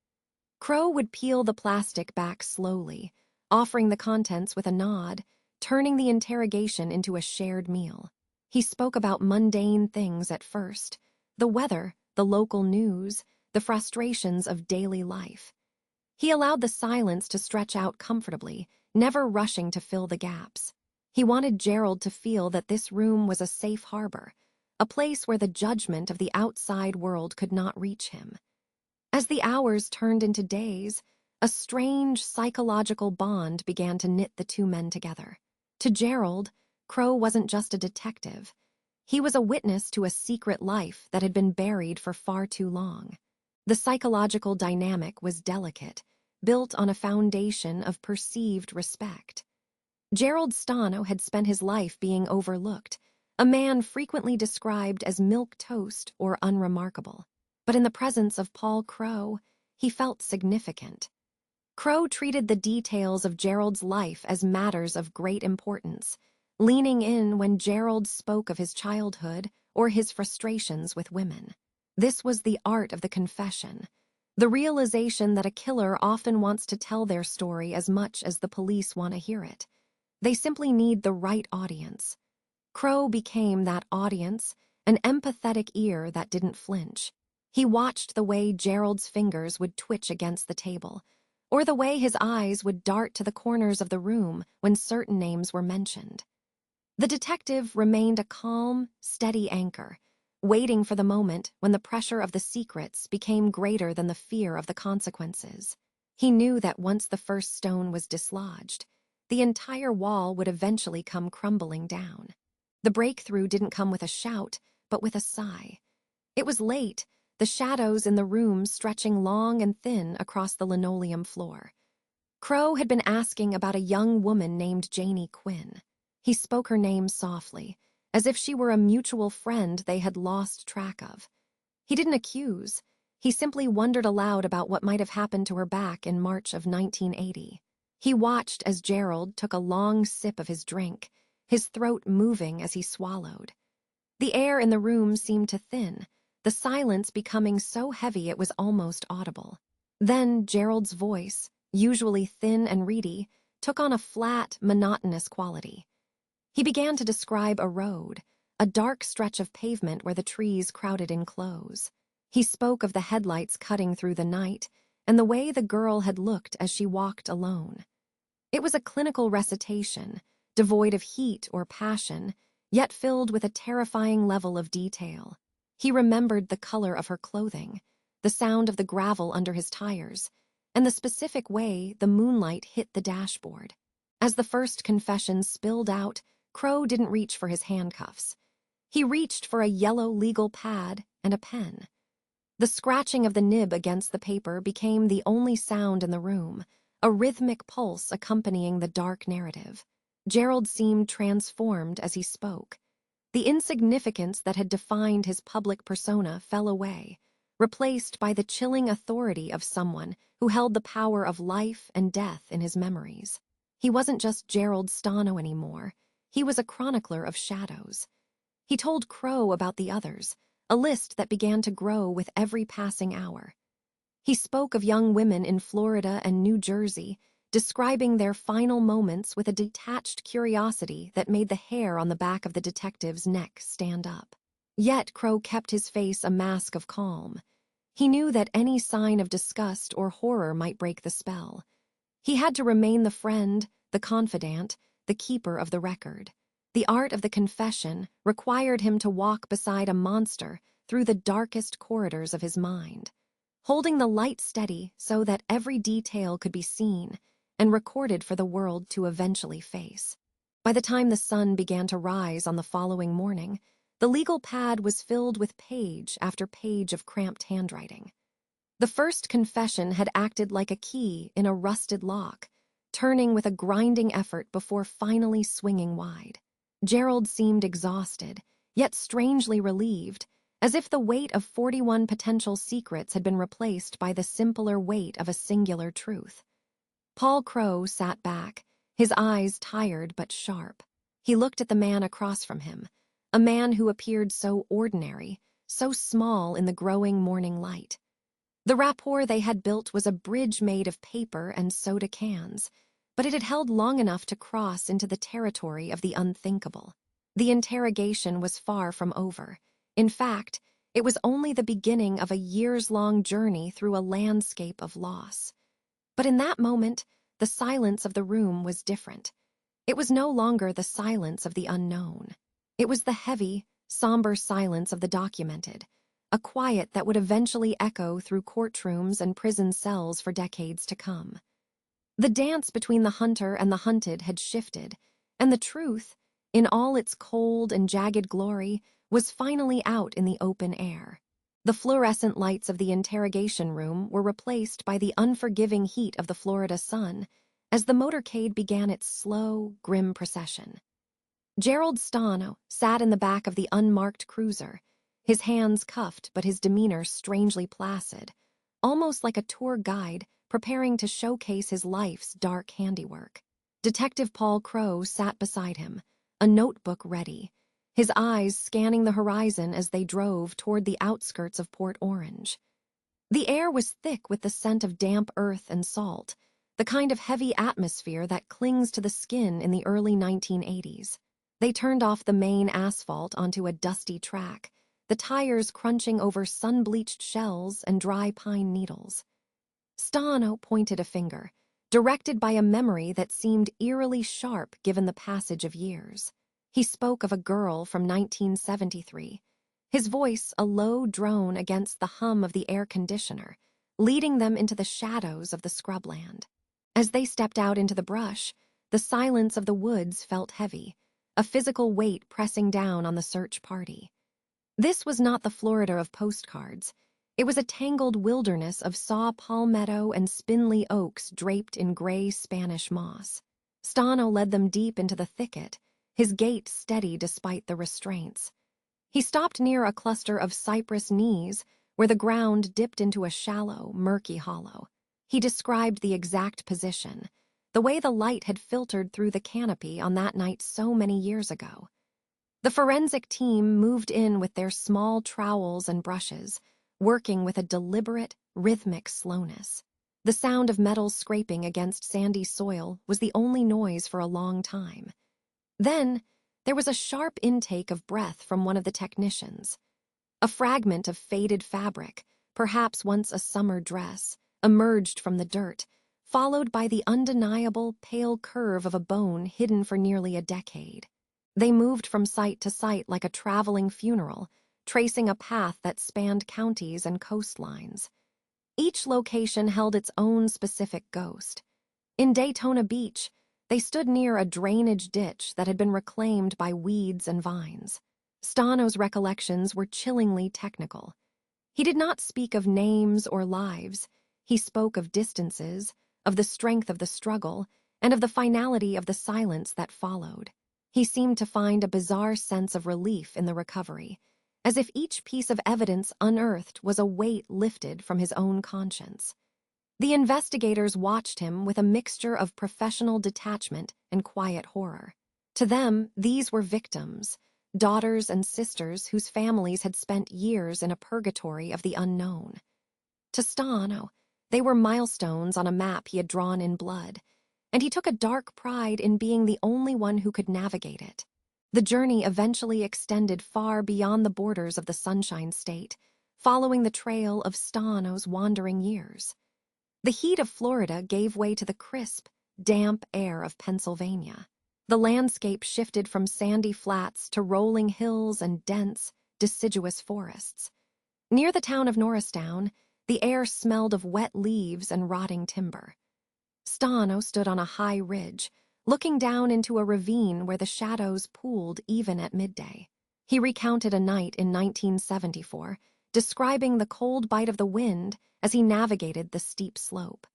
Crow would peel the plastic back slowly, offering the contents with a nod, turning the interrogation into a shared meal. He spoke about mundane things at first: the weather, the local news, the frustrations of daily life. He allowed the silence to stretch out comfortably, never rushing to fill the gaps. He wanted Gerald to feel that this room was a safe harbor, a place where the judgment of the outside world could not reach him. As the hours turned into days, a strange psychological bond began to knit the two men together. To Gerald, Crow wasn't just a detective. He was a witness to a secret life that had been buried for far too long. The psychological dynamic was delicate, built on a foundation of perceived respect. Gerald Stano had spent his life being overlooked, a man frequently described as milquetoast or unremarkable. But in the presence of Paul Crow, he felt significant. Crow treated the details of Gerald's life as matters of great importance, leaning in when Gerald spoke of his childhood or his frustrations with women. This was the art of the confession, the realization that a killer often wants to tell their story as much as the police want to hear it. They simply need the right audience. Crow became that audience, an empathetic ear that didn't flinch. He watched the way Gerald's fingers would twitch against the table, or the way his eyes would dart to the corners of the room when certain names were mentioned. The detective remained a calm, steady anchor, waiting for the moment when the pressure of the secrets became greater than the fear of the consequences. He knew that once the first stone was dislodged, the entire wall would eventually come crumbling down. The breakthrough didn't come with a shout, but with a sigh. It was late, the shadows in the room stretching long and thin across the linoleum floor. Crow had been asking about a young woman named Janie Quinn. He spoke her name softly, as if she were a mutual friend they had lost track of. He didn't accuse. He simply wondered aloud about what might have happened to her back in March of 1980. He watched as Gerald took a long sip of his drink, his throat moving as he swallowed. The air in the room seemed to thin, the silence becoming so heavy it was almost audible. Then Gerald's voice, usually thin and reedy, took on a flat, monotonous quality. He began to describe a road, a dark stretch of pavement where the trees crowded in close. He spoke of the headlights cutting through the night and the way the girl had looked as she walked alone. It was a clinical recitation, devoid of heat or passion, yet filled with a terrifying level of detail. He remembered the color of her clothing, the sound of the gravel under his tires, and the specific way the moonlight hit the dashboard. As the first confession spilled out, Crow didn't reach for his handcuffs. He reached for a yellow legal pad and a pen. The scratching of the nib against the paper became the only sound in the room, a rhythmic pulse accompanying the dark narrative. Gerald seemed transformed as he spoke. The insignificance that had defined his public persona fell away, replaced by the chilling authority of someone who held the power of life and death in his memories. He wasn't just Gerald Stano anymore. He was a chronicler of shadows. He told Crow about the others, a list that began to grow with every passing hour. He spoke of young women in Florida and New Jersey, describing their final moments with a detached curiosity that made the hair on the back of the detective's neck stand up. Yet Crow kept his face a mask of calm. He knew that any sign of disgust or horror might break the spell. He had to remain the friend, the confidant, the keeper of the record. The art of the confession required him to walk beside a monster through the darkest corridors of his mind, holding the light steady so that every detail could be seen and recorded for the world to eventually face. By the time the sun began to rise on the following morning, the legal pad was filled with page after page of cramped handwriting. The first confession had acted like a key in a rusted lock, turning with a grinding effort before finally swinging wide. Gerald seemed exhausted, yet strangely relieved, as if the weight of 41 potential secrets had been replaced by the simpler weight of a singular truth. Paul Crow sat back, his eyes tired but sharp. He looked at the man across from him, a man who appeared so ordinary, so small in the growing morning light. The rapport they had built was a bridge made of paper and soda cans, but it had held long enough to cross into the territory of the unthinkable. The interrogation was far from over. In fact, it was only the beginning of a years-long journey through a landscape of loss. But in that moment, the silence of the room was different. It was no longer the silence of the unknown. It was the heavy, somber silence of the documented, a quiet that would eventually echo through courtrooms and prison cells for decades to come. The dance between the hunter and the hunted had shifted, and the truth, in all its cold and jagged glory, was finally out in the open air. The fluorescent lights of the interrogation room were replaced by the unforgiving heat of the Florida sun as the motorcade began its slow, grim procession. Gerald Stano sat in the back of the unmarked cruiser, his hands cuffed but his demeanor strangely placid, almost like a tour guide preparing to showcase his life's dark handiwork. Detective Paul Crowe sat beside him, a notebook ready, his eyes scanning the horizon as they drove toward the outskirts of Port Orange. The air was thick with the scent of damp earth and salt, the kind of heavy atmosphere that clings to the skin in the early 1980s. They turned off the main asphalt onto a dusty track, the tires crunching over sun-bleached shells and dry pine needles. Stano pointed a finger, directed by a memory that seemed eerily sharp given the passage of years. He spoke of a girl from 1973, his voice a low drone against the hum of the air conditioner, leading them into the shadows of the scrubland. As they stepped out into the brush, the silence of the woods felt heavy, a physical weight pressing down on the search party. This was not the Florida of postcards. It was a tangled wilderness of saw palmetto and spindly oaks draped in gray Spanish moss. Stano led them deep into the thicket, his gait steady despite the restraints. He stopped near a cluster of cypress knees where the ground dipped into a shallow, murky hollow. He described the exact position, the way the light had filtered through the canopy on that night so many years ago. The forensic team moved in with their small trowels and brushes, working with a deliberate, rhythmic slowness. The sound of metal scraping against sandy soil was the only noise for a long time. Then, there was a sharp intake of breath from one of the technicians. A fragment of faded fabric, perhaps once a summer dress, emerged from the dirt, followed by the undeniable, pale curve of a bone hidden for nearly a decade. They moved from site to site like a traveling funeral, tracing a path that spanned counties and coastlines. Each location held its own specific ghost. In Daytona Beach, they stood near a drainage ditch that had been reclaimed by weeds and vines. Stano's recollections were chillingly technical. He did not speak of names or lives. He spoke of distances, of the strength of the struggle, and of the finality of the silence that followed. He seemed to find a bizarre sense of relief in the recovery, as if each piece of evidence unearthed was a weight lifted from his own conscience. The investigators watched him with a mixture of professional detachment and quiet horror. To them, these were victims, daughters and sisters whose families had spent years in a purgatory of the unknown. To Stano, they were milestones on a map he had drawn in blood, and he took a dark pride in being the only one who could navigate it. The journey eventually extended far beyond the borders of the Sunshine State, following the trail of Stano's wandering years. The heat of Florida gave way to the crisp, damp air of Pennsylvania. The landscape shifted from sandy flats to rolling hills and dense, deciduous forests. Near the town of Norristown, the air smelled of wet leaves and rotting timber. Stano stood on a high ridge, looking down into a ravine where the shadows pooled even at midday. He recounted a night in 1974, describing the cold bite of the wind as he navigated the steep slope.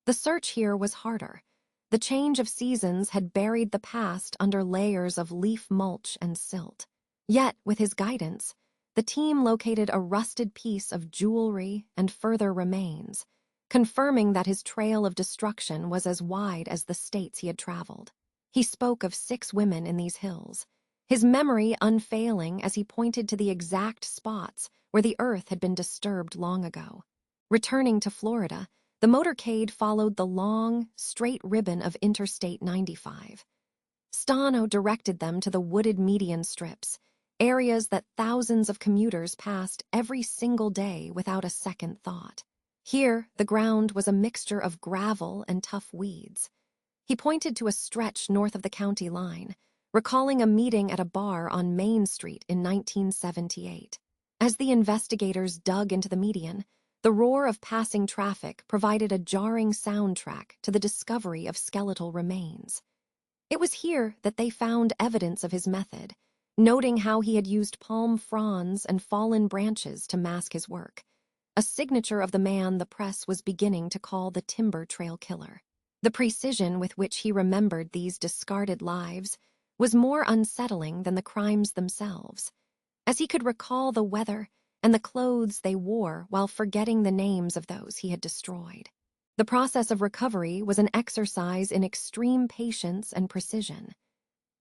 The search here was harder. The change of seasons had buried the past under layers of leaf mulch and silt. Yet, with his guidance, the team located a rusted piece of jewelry and further remains, confirming that his trail of destruction was as wide as the states he had traveled. He spoke of 6 women in these hills, his memory unfailing as he pointed to the exact spots where the earth had been disturbed long ago. Returning to Florida, the motorcade followed the long, straight ribbon of Interstate 95. Stano directed them to the wooded median strips, areas that thousands of commuters passed every single day without a second thought. Here, the ground was a mixture of gravel and tough weeds. He pointed to a stretch north of the county line, recalling a meeting at a bar on Main Street in 1978. As the investigators dug into the median, the roar of passing traffic provided a jarring soundtrack to the discovery of skeletal remains. It was here that they found evidence of his method, noting how he had used palm fronds and fallen branches to mask his work, a signature of the man the press was beginning to call the Timber Trail Killer. The precision with which he remembered these discarded lives was more unsettling than the crimes themselves, as he could recall the weather and the clothes they wore while forgetting the names of those he had destroyed. The process of recovery was an exercise in extreme patience and precision.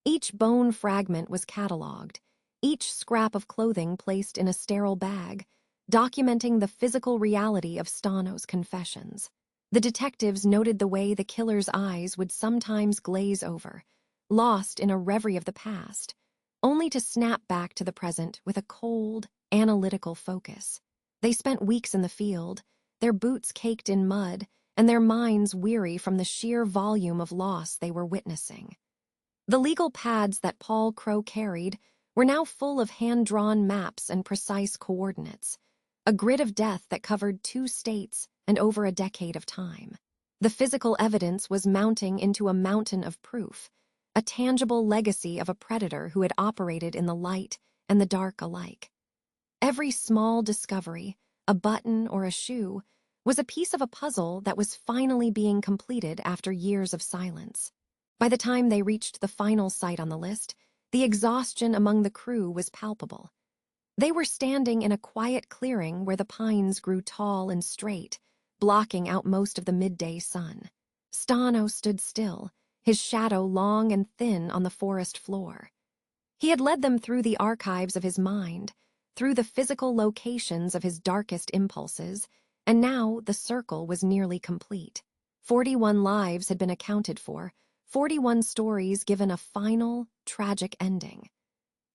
Each bone fragment was cataloged, each scrap of clothing placed in a sterile bag, documenting the physical reality of Stano's confessions. The detectives noted the way the killer's eyes would sometimes glaze over, lost in a reverie of the past, only to snap back to the present with a cold, analytical focus. They spent weeks in the field, their boots caked in mud, and their minds weary from the sheer volume of loss they were witnessing. The legal pads that Paul Crowe carried were now full of hand-drawn maps and precise coordinates, a grid of death that covered 2 states and over a decade of time. The physical evidence was mounting into a mountain of proof, a tangible legacy of a predator who had operated in the light and the dark alike. Every small discovery, a button or a shoe, was a piece of a puzzle that was finally being completed after years of silence. By the time they reached the final site on the list, the exhaustion among the crew was palpable. They were standing in a quiet clearing where the pines grew tall and straight, blocking out most of the midday sun. Stano stood still, his shadow long and thin on the forest floor. He had led them through the archives of his mind, through the physical locations of his darkest impulses, and now the circle was nearly complete. 41 lives had been accounted for, 41 stories given a final, tragic ending.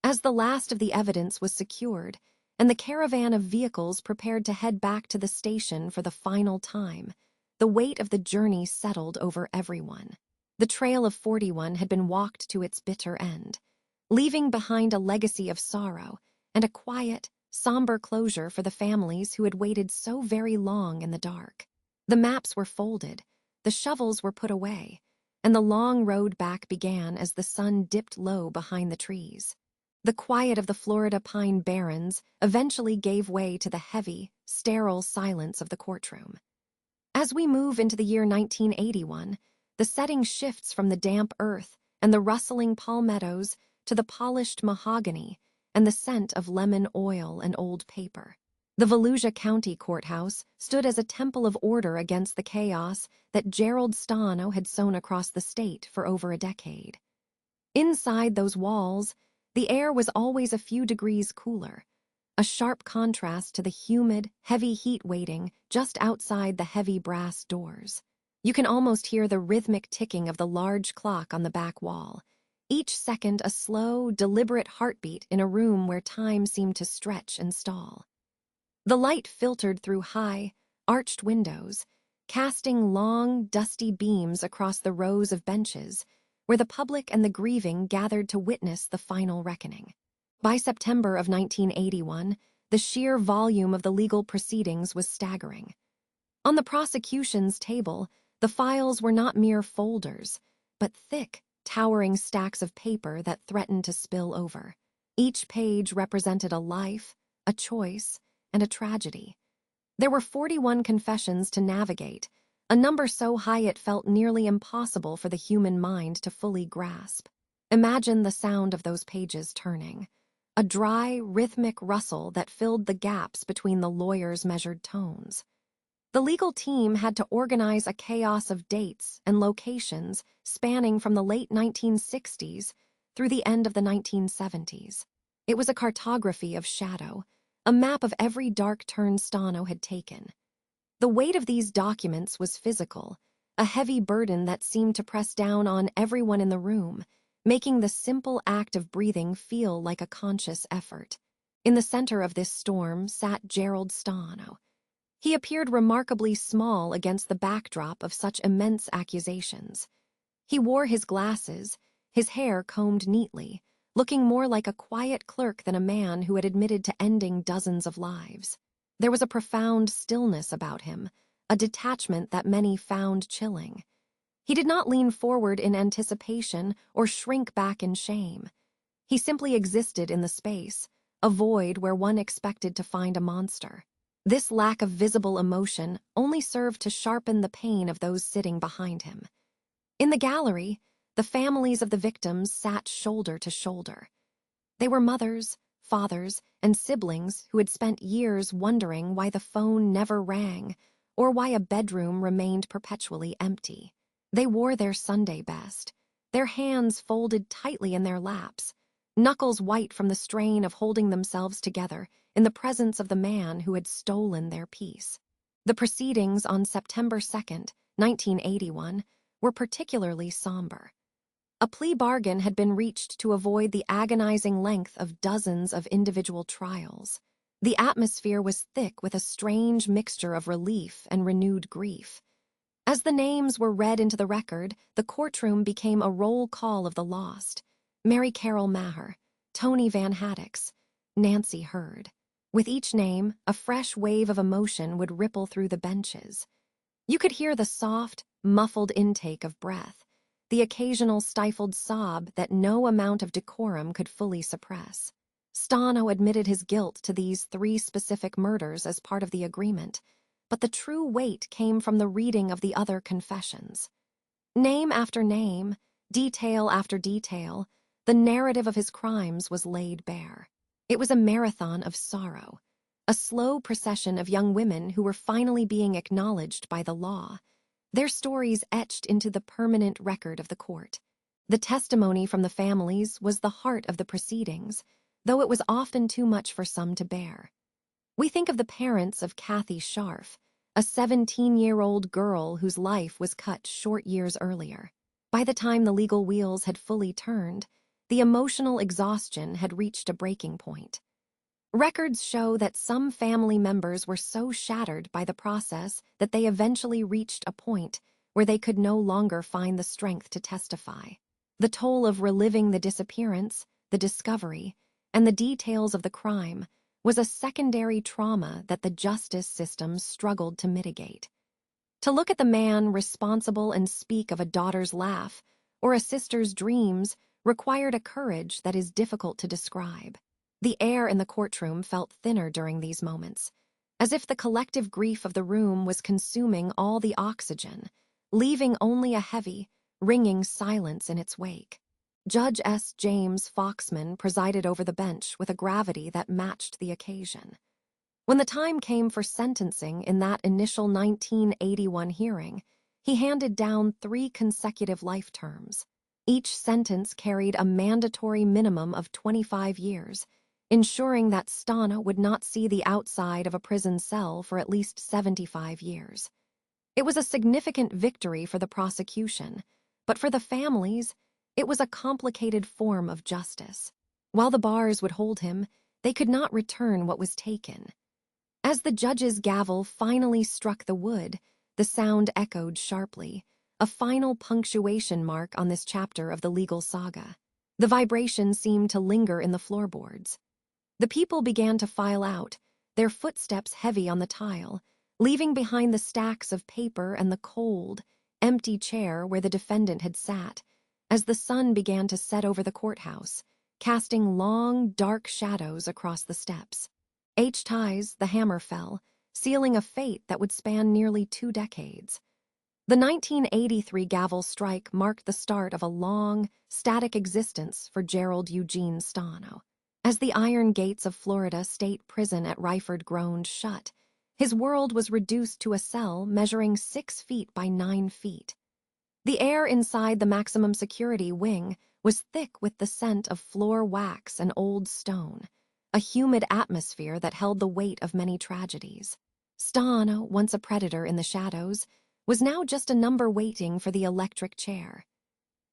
As the last of the evidence was secured, and the caravan of vehicles prepared to head back to the station for the final time, the weight of the journey settled over everyone. The trail of 41 had been walked to its bitter end, leaving behind a legacy of sorrow and a quiet, somber closure for the families who had waited so very long in the dark. The maps were folded, the shovels were put away, and the long road back began as the sun dipped low behind the trees. The quiet of the Florida pine barrens eventually gave way to the heavy, sterile silence of the courtroom. As we move into the year 1981, the setting shifts from the damp earth and the rustling palmettos to the polished mahogany and the scent of lemon oil and old paper. The Volusia County Courthouse stood as a temple of order against the chaos that Gerald Stano had sown across the state for over a decade. Inside those walls, the air was always a few degrees cooler, a sharp contrast to the humid, heavy heat waiting just outside the heavy brass doors. You can almost hear the rhythmic ticking of the large clock on the back wall, each second a slow, deliberate heartbeat in a room where time seemed to stretch and stall. The light filtered through high, arched windows, casting long, dusty beams across the rows of benches where the public and the grieving gathered to witness the final reckoning. By September of 1981, the sheer volume of the legal proceedings was staggering. On the prosecution's table, the files were not mere folders, but thick, towering stacks of paper that threatened to spill over. Each page represented a life, a choice, and a tragedy. There were 41 confessions to navigate, a number so high it felt nearly impossible for the human mind to fully grasp. Imagine the sound of those pages turning, a dry, rhythmic rustle that filled the gaps between the lawyers' measured tones. The legal team had to organize a chaos of dates and locations spanning from the late 1960s through the end of the 1970s. It was a cartography of shadow, a map of every dark turn Stano had taken. The weight of these documents was physical, a heavy burden that seemed to press down on everyone in the room, making the simple act of breathing feel like a conscious effort. In the center of this storm sat Gerald Stano. He appeared remarkably small against the backdrop of such immense accusations. He wore his glasses, his hair combed neatly, looking more like a quiet clerk than a man who had admitted to ending dozens of lives. There was a profound stillness about him, a detachment that many found chilling. He did not lean forward in anticipation or shrink back in shame. He simply existed in the space, a void where one expected to find a monster. This lack of visible emotion only served to sharpen the pain of those sitting behind him. In the gallery, the families of the victims sat shoulder to shoulder. They were mothers, fathers, and siblings who had spent years wondering why the phone never rang or why a bedroom remained perpetually empty. They wore their Sunday best, their hands folded tightly in their laps, knuckles white from the strain of holding themselves together in the presence of the man who had stolen their peace. The proceedings on September 2nd, 1981, were particularly somber. A plea bargain had been reached to avoid the agonizing length of dozens of individual trials. The atmosphere was thick with a strange mixture of relief and renewed grief. As the names were read into the record, the courtroom became a roll call of the lost. Mary Carol Maher, Tony Van Haddix, Nancy Hurd. With each name, a fresh wave of emotion would ripple through the benches. You could hear the soft, muffled intake of breath, the occasional stifled sob that no amount of decorum could fully suppress. Stano admitted his guilt to these 3 specific murders as part of the agreement, but the true weight came from the reading of the other confessions. Name after name, detail after detail, the narrative of his crimes was laid bare. It was a marathon of sorrow, a slow procession of young women who were finally being acknowledged by the law, their stories etched into the permanent record of the court. The testimony from the families was the heart of the proceedings, though it was often too much for some to bear. We think of the parents of Kathy Scharf, a 17-year-old girl whose life was cut short years earlier. By the time the legal wheels had fully turned, the emotional exhaustion had reached a breaking point. Records show that some family members were so shattered by the process that they eventually reached a point where they could no longer find the strength to testify. The toll of reliving the disappearance, the discovery, and the details of the crime was a secondary trauma that the justice system struggled to mitigate. To look at the man responsible and speak of a daughter's laugh or a sister's dreams required a courage that is difficult to describe. The air in the courtroom felt thinner during these moments, as if the collective grief of the room was consuming all the oxygen, leaving only a heavy, ringing silence in its wake. Judge S. James Foxman presided over the bench with a gravity that matched the occasion. When the time came for sentencing in that initial 1981 hearing, he handed down 3 consecutive life terms. Each sentence carried a mandatory minimum of 25 years, ensuring that Stano would not see the outside of a prison cell for at least 75 years. It was a significant victory for the prosecution, but for the families, it was a complicated form of justice. While the bars would hold him, they could not return what was taken. As the judge's gavel finally struck the wood, the sound echoed sharply, a final punctuation mark on this chapter of the legal saga. The vibration seemed to linger in the floorboards. The people began to file out, their footsteps heavy on the tile, leaving behind the stacks of paper and the cold, empty chair where the defendant had sat, as the sun began to set over the courthouse, casting long, dark shadows across the steps. H. Ties, the hammer fell, sealing a fate that would span nearly 2 decades. The 1983 gavel strike marked the start of a long, static existence for Gerald Eugene Stano. As the iron gates of Florida State Prison at Ryford groaned shut, his world was reduced to a cell measuring 6 feet by 9 feet. The air inside the maximum security wing was thick with the scent of floor wax and old stone, a humid atmosphere that held the weight of many tragedies. Stano, once a predator in the shadows, was now just a number waiting for the electric chair.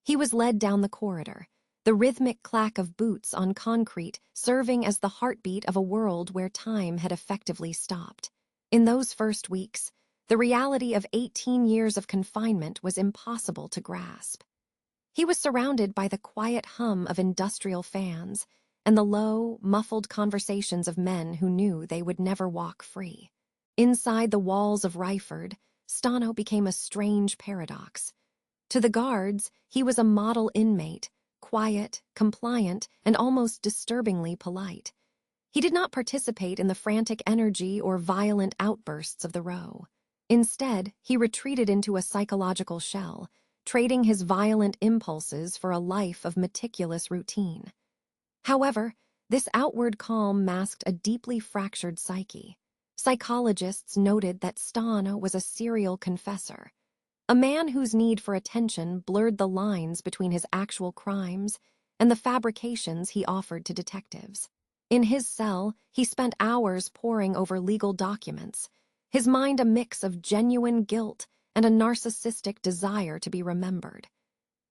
He was led down the corridor, the rhythmic clack of boots on concrete serving as the heartbeat of a world where time had effectively stopped. In those first weeks, the reality of 18 years of confinement was impossible to grasp. He was surrounded by the quiet hum of industrial fans and the low, muffled conversations of men who knew they would never walk free. Inside the walls of Ryford, Stano became a strange paradox. To the guards, he was a model inmate, quiet, compliant, and almost disturbingly polite. He did not participate in the frantic energy or violent outbursts of the row. Instead, he retreated into a psychological shell, trading his violent impulses for a life of meticulous routine. However, this outward calm masked a deeply fractured psyche. Psychologists noted that Stano was a serial confessor, a man whose need for attention blurred the lines between his actual crimes and the fabrications he offered to detectives. In his cell, he spent hours poring over legal documents, his mind a mix of genuine guilt and a narcissistic desire to be remembered.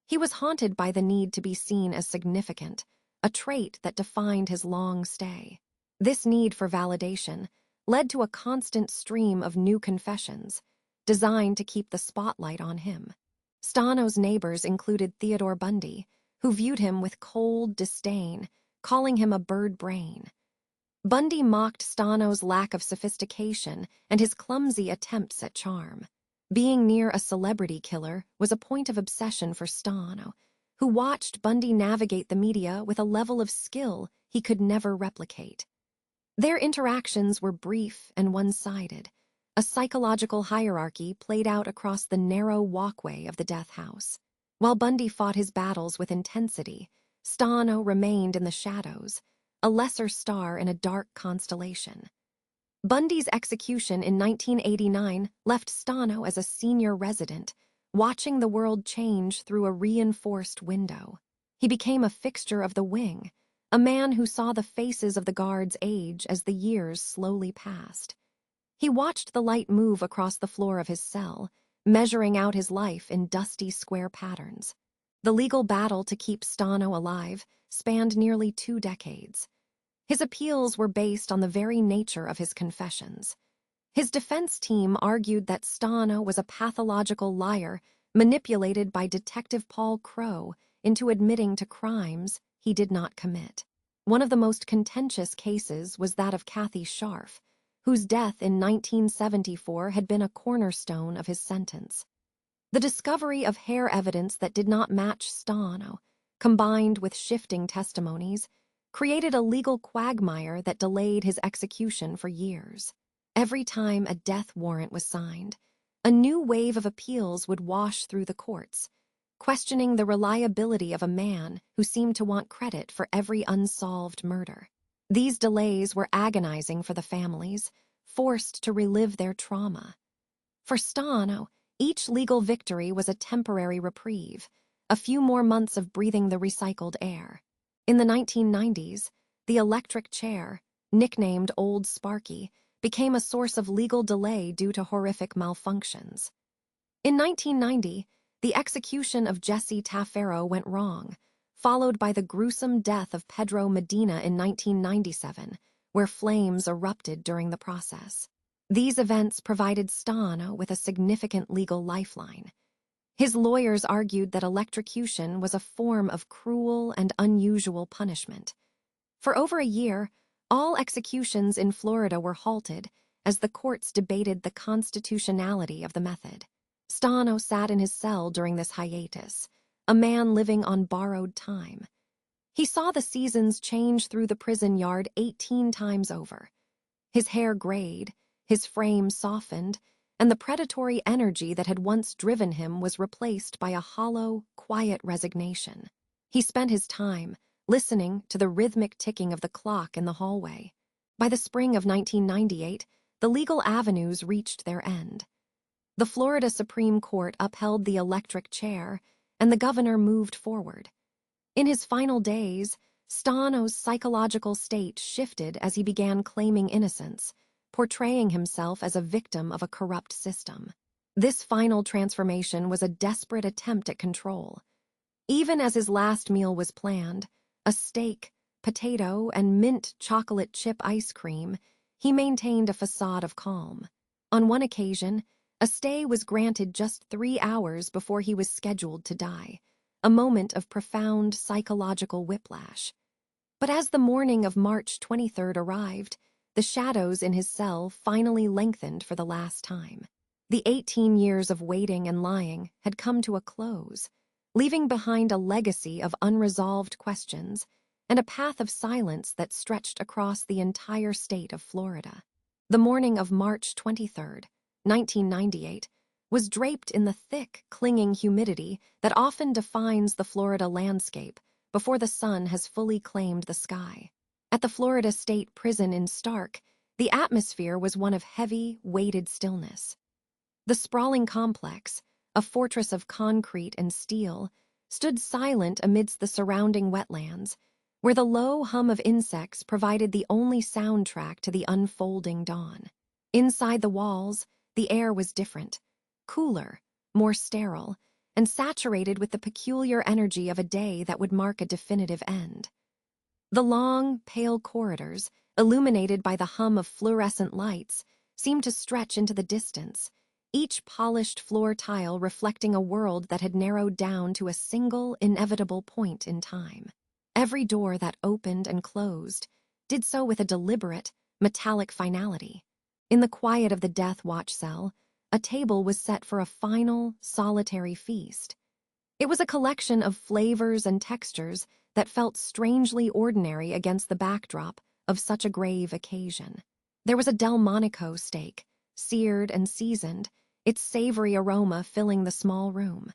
He was haunted by the need to be seen as significant, a trait that defined his long stay. This need for validation led to a constant stream of new confessions, designed to keep the spotlight on him. Stano's neighbors included Theodore Bundy, who viewed him with cold disdain, calling him a bird brain. Bundy mocked Stano's lack of sophistication and his clumsy attempts at charm. Being near a celebrity killer was a point of obsession for Stano, who watched Bundy navigate the media with a level of skill he could never replicate. Their interactions were brief and one-sided. A psychological hierarchy played out across the narrow walkway of the death house. While Bundy fought his battles with intensity, Stano remained in the shadows, a lesser star in a dark constellation. Bundy's execution in 1989 left Stano as a senior resident, watching the world change through a reinforced window. He became a fixture of the wing, a man who saw the faces of the guards age as the years slowly passed. He watched the light move across the floor of his cell, measuring out his life in dusty square patterns. The legal battle to keep Stano alive spanned nearly 2 decades. His appeals were based on the very nature of his confessions. His defense team argued that Stano was a pathological liar manipulated by Detective Paul Crowe into admitting to crimes he did not commit. One of the most contentious cases was that of Kathy Scharf, whose death in 1974 had been a cornerstone of his sentence. The discovery of hair evidence that did not match Stano, combined with shifting testimonies, created a legal quagmire that delayed his execution for years. Every time a death warrant was signed, a new wave of appeals would wash through the courts, questioning the reliability of a man who seemed to want credit for every unsolved murder. These delays were agonizing for the families, forced to relive their trauma. For Stano, each legal victory was a temporary reprieve, a few more months of breathing the recycled air. In the 1990s, the electric chair, nicknamed Old Sparky, became a source of legal delay due to horrific malfunctions. In 1990, the execution of Jesse Tafero went wrong, followed by the gruesome death of Pedro Medina in 1997, where flames erupted during the process. These events provided Stano with a significant legal lifeline. His lawyers argued that electrocution was a form of cruel and unusual punishment. For over a year, all executions in Florida were halted as the courts debated the constitutionality of the method. Stano sat in his cell during this hiatus, a man living on borrowed time. He saw the seasons change through the prison yard 18 times over. His hair grayed, his frame softened, and the predatory energy that had once driven him was replaced by a hollow, quiet resignation. He spent his time listening to the rhythmic ticking of the clock in the hallway. By the spring of 1998, the legal avenues reached their end. The Florida Supreme Court upheld the electric chair, and the governor moved forward. In his final days, Stano's psychological state shifted as he began claiming innocence, portraying himself as a victim of a corrupt system. This final transformation was a desperate attempt at control. Even as his last meal was planned, a steak, potato, and mint chocolate chip ice cream, he maintained a facade of calm. On one occasion, a stay was granted just 3 hours before he was scheduled to die, a moment of profound psychological whiplash. But as the morning of March 23rd arrived, the shadows in his cell finally lengthened for the last time. The 18 years of waiting and lying had come to a close, leaving behind a legacy of unresolved questions and a path of silence that stretched across the entire state of Florida. The morning of March 23rd, 1998, was draped in the thick, clinging humidity that often defines the Florida landscape before the sun has fully claimed the sky. At the Florida State Prison in Stark, the atmosphere was one of heavy, weighted stillness. The sprawling complex, a fortress of concrete and steel, stood silent amidst the surrounding wetlands, where the low hum of insects provided the only soundtrack to the unfolding dawn. Inside the walls, the air was different, cooler, more sterile, and saturated with the peculiar energy of a day that would mark a definitive end. The long, pale corridors, illuminated by the hum of fluorescent lights, seemed to stretch into the distance, each polished floor tile reflecting a world that had narrowed down to a single, inevitable point in time. Every door that opened and closed did so with a deliberate, metallic finality. In the quiet of the death watch cell, a table was set for a final, solitary feast. It was a collection of flavors and textures that felt strangely ordinary against the backdrop of such a grave occasion. There was a Delmonico steak, seared and seasoned, its savory aroma filling the small room.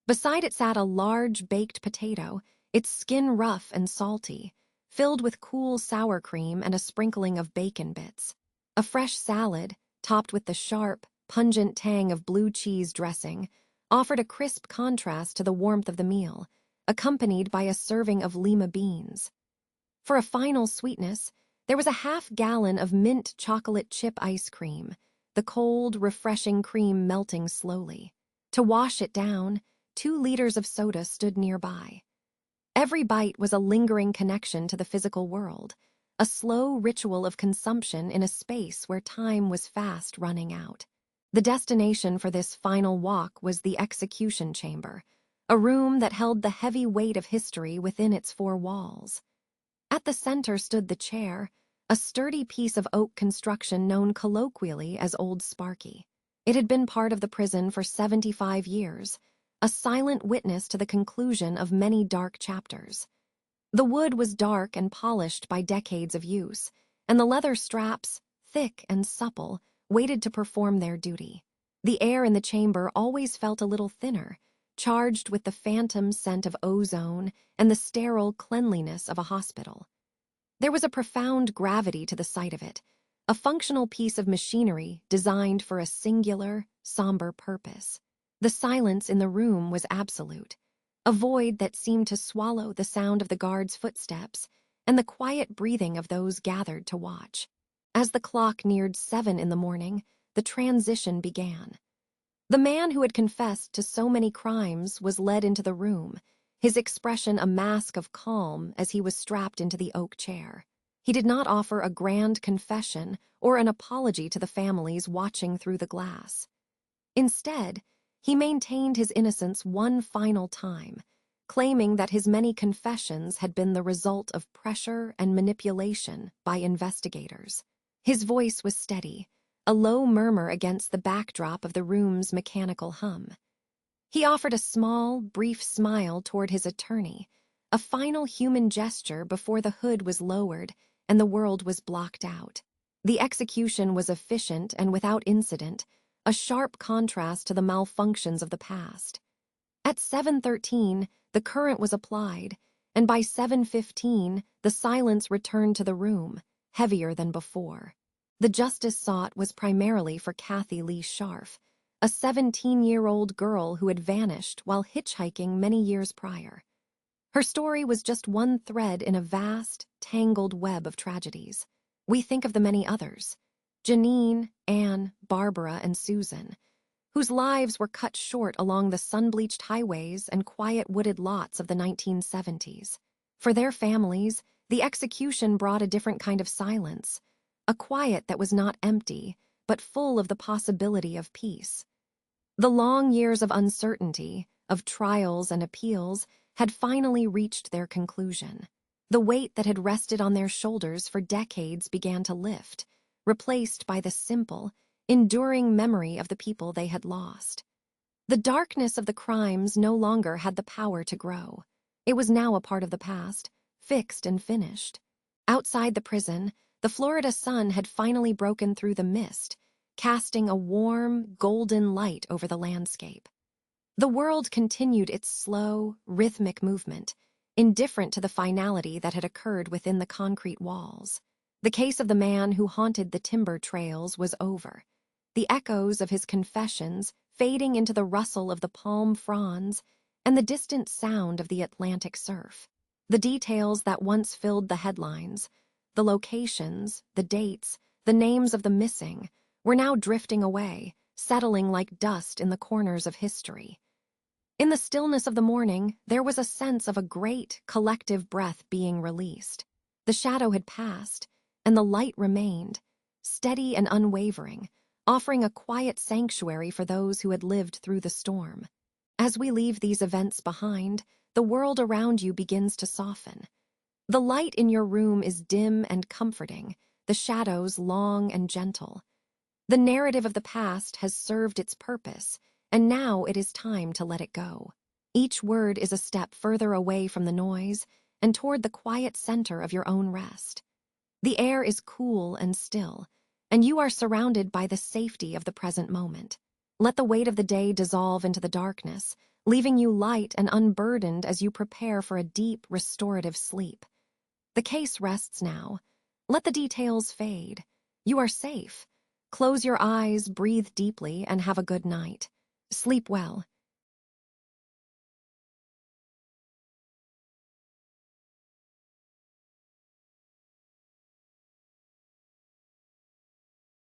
Beside it sat a large baked potato, its skin rough and salty, filled with cool sour cream and a sprinkling of bacon bits. A fresh salad, topped with the sharp, pungent tang of blue cheese dressing, offered a crisp contrast to the warmth of the meal, accompanied by a serving of lima beans. For a final sweetness, there was a half-gallon of mint chocolate chip ice cream, the cold, refreshing cream melting slowly. To wash it down, 2 liters of soda stood nearby. Every bite was a lingering connection to the physical world, a slow ritual of consumption in a space where time was fast running out. The destination for this final walk was the execution chamber, a room that held the heavy weight of history within its 4 walls. At the center stood the chair, a sturdy piece of oak construction known colloquially as Old Sparky. It had been part of the prison for 75 years, a silent witness to the conclusion of many dark chapters. The wood was dark and polished by decades of use, and the leather straps, thick and supple, waited to perform their duty. The air in the chamber always felt a little thinner, charged with the phantom scent of ozone and the sterile cleanliness of a hospital. There was a profound gravity to the sight of it, a functional piece of machinery designed for a singular, somber purpose. The silence in the room was absolute, a void that seemed to swallow the sound of the guards' footsteps and the quiet breathing of those gathered to watch. As the clock neared 7 in the morning, the transition began. The man who had confessed to so many crimes was led into the room, his expression a mask of calm as he was strapped into the oak chair. He did not offer a grand confession or an apology to the families watching through the glass. Instead, he maintained his innocence one final time, claiming that his many confessions had been the result of pressure and manipulation by investigators. His voice was steady, a low murmur against the backdrop of the room's mechanical hum. He offered a small, brief smile toward his attorney, a final human gesture before the hood was lowered and the world was blocked out. The execution was efficient and without incident, a sharp contrast to the malfunctions of the past. At 7:13, the current was applied, and by 7:15, the silence returned to the room, heavier than before. The justice sought was primarily for Kathy Lee Scharf, a 17-year-old girl who had vanished while hitchhiking many years prior. Her story was just one thread in a vast, tangled web of tragedies. We think of the many others, Janine, Anne, Barbara, and Susan, whose lives were cut short along the sun-bleached highways and quiet wooded lots of the 1970s. For their families, the execution brought a different kind of silence, a quiet that was not empty, but full of the possibility of peace. The long years of uncertainty, of trials and appeals, had finally reached their conclusion. The weight that had rested on their shoulders for decades began to lift, replaced by the simple, enduring memory of the people they had lost. The darkness of the crimes no longer had the power to grow. It was now a part of the past, fixed and finished. Outside the prison, the Florida sun had finally broken through the mist, casting a warm, golden light over the landscape. The world continued its slow, rhythmic movement, indifferent to the finality that had occurred within the concrete walls. The case of the man who haunted the timber trails was over, the echoes of his confessions fading into the rustle of the palm fronds and the distant sound of the Atlantic surf. The details that once filled the headlines, the locations, the dates, the names of the missing, were now drifting away, settling like dust in the corners of history. In the stillness of the morning, there was a sense of a great, collective breath being released. The shadow had passed, and the light remained, steady and unwavering, offering a quiet sanctuary for those who had lived through the storm. As we leave these events behind, the world around you begins to soften. The light in your room is dim and comforting, the shadows long and gentle. The narrative of the past has served its purpose, and now it is time to let it go. Each word is a step further away from the noise and toward the quiet center of your own rest. The air is cool and still, and you are surrounded by the safety of the present moment. Let the weight of the day dissolve into the darkness, leaving you light and unburdened as you prepare for a deep, restorative sleep. The case rests now. Let the details fade. You are safe. Close your eyes, breathe deeply, and have a good night. Sleep well.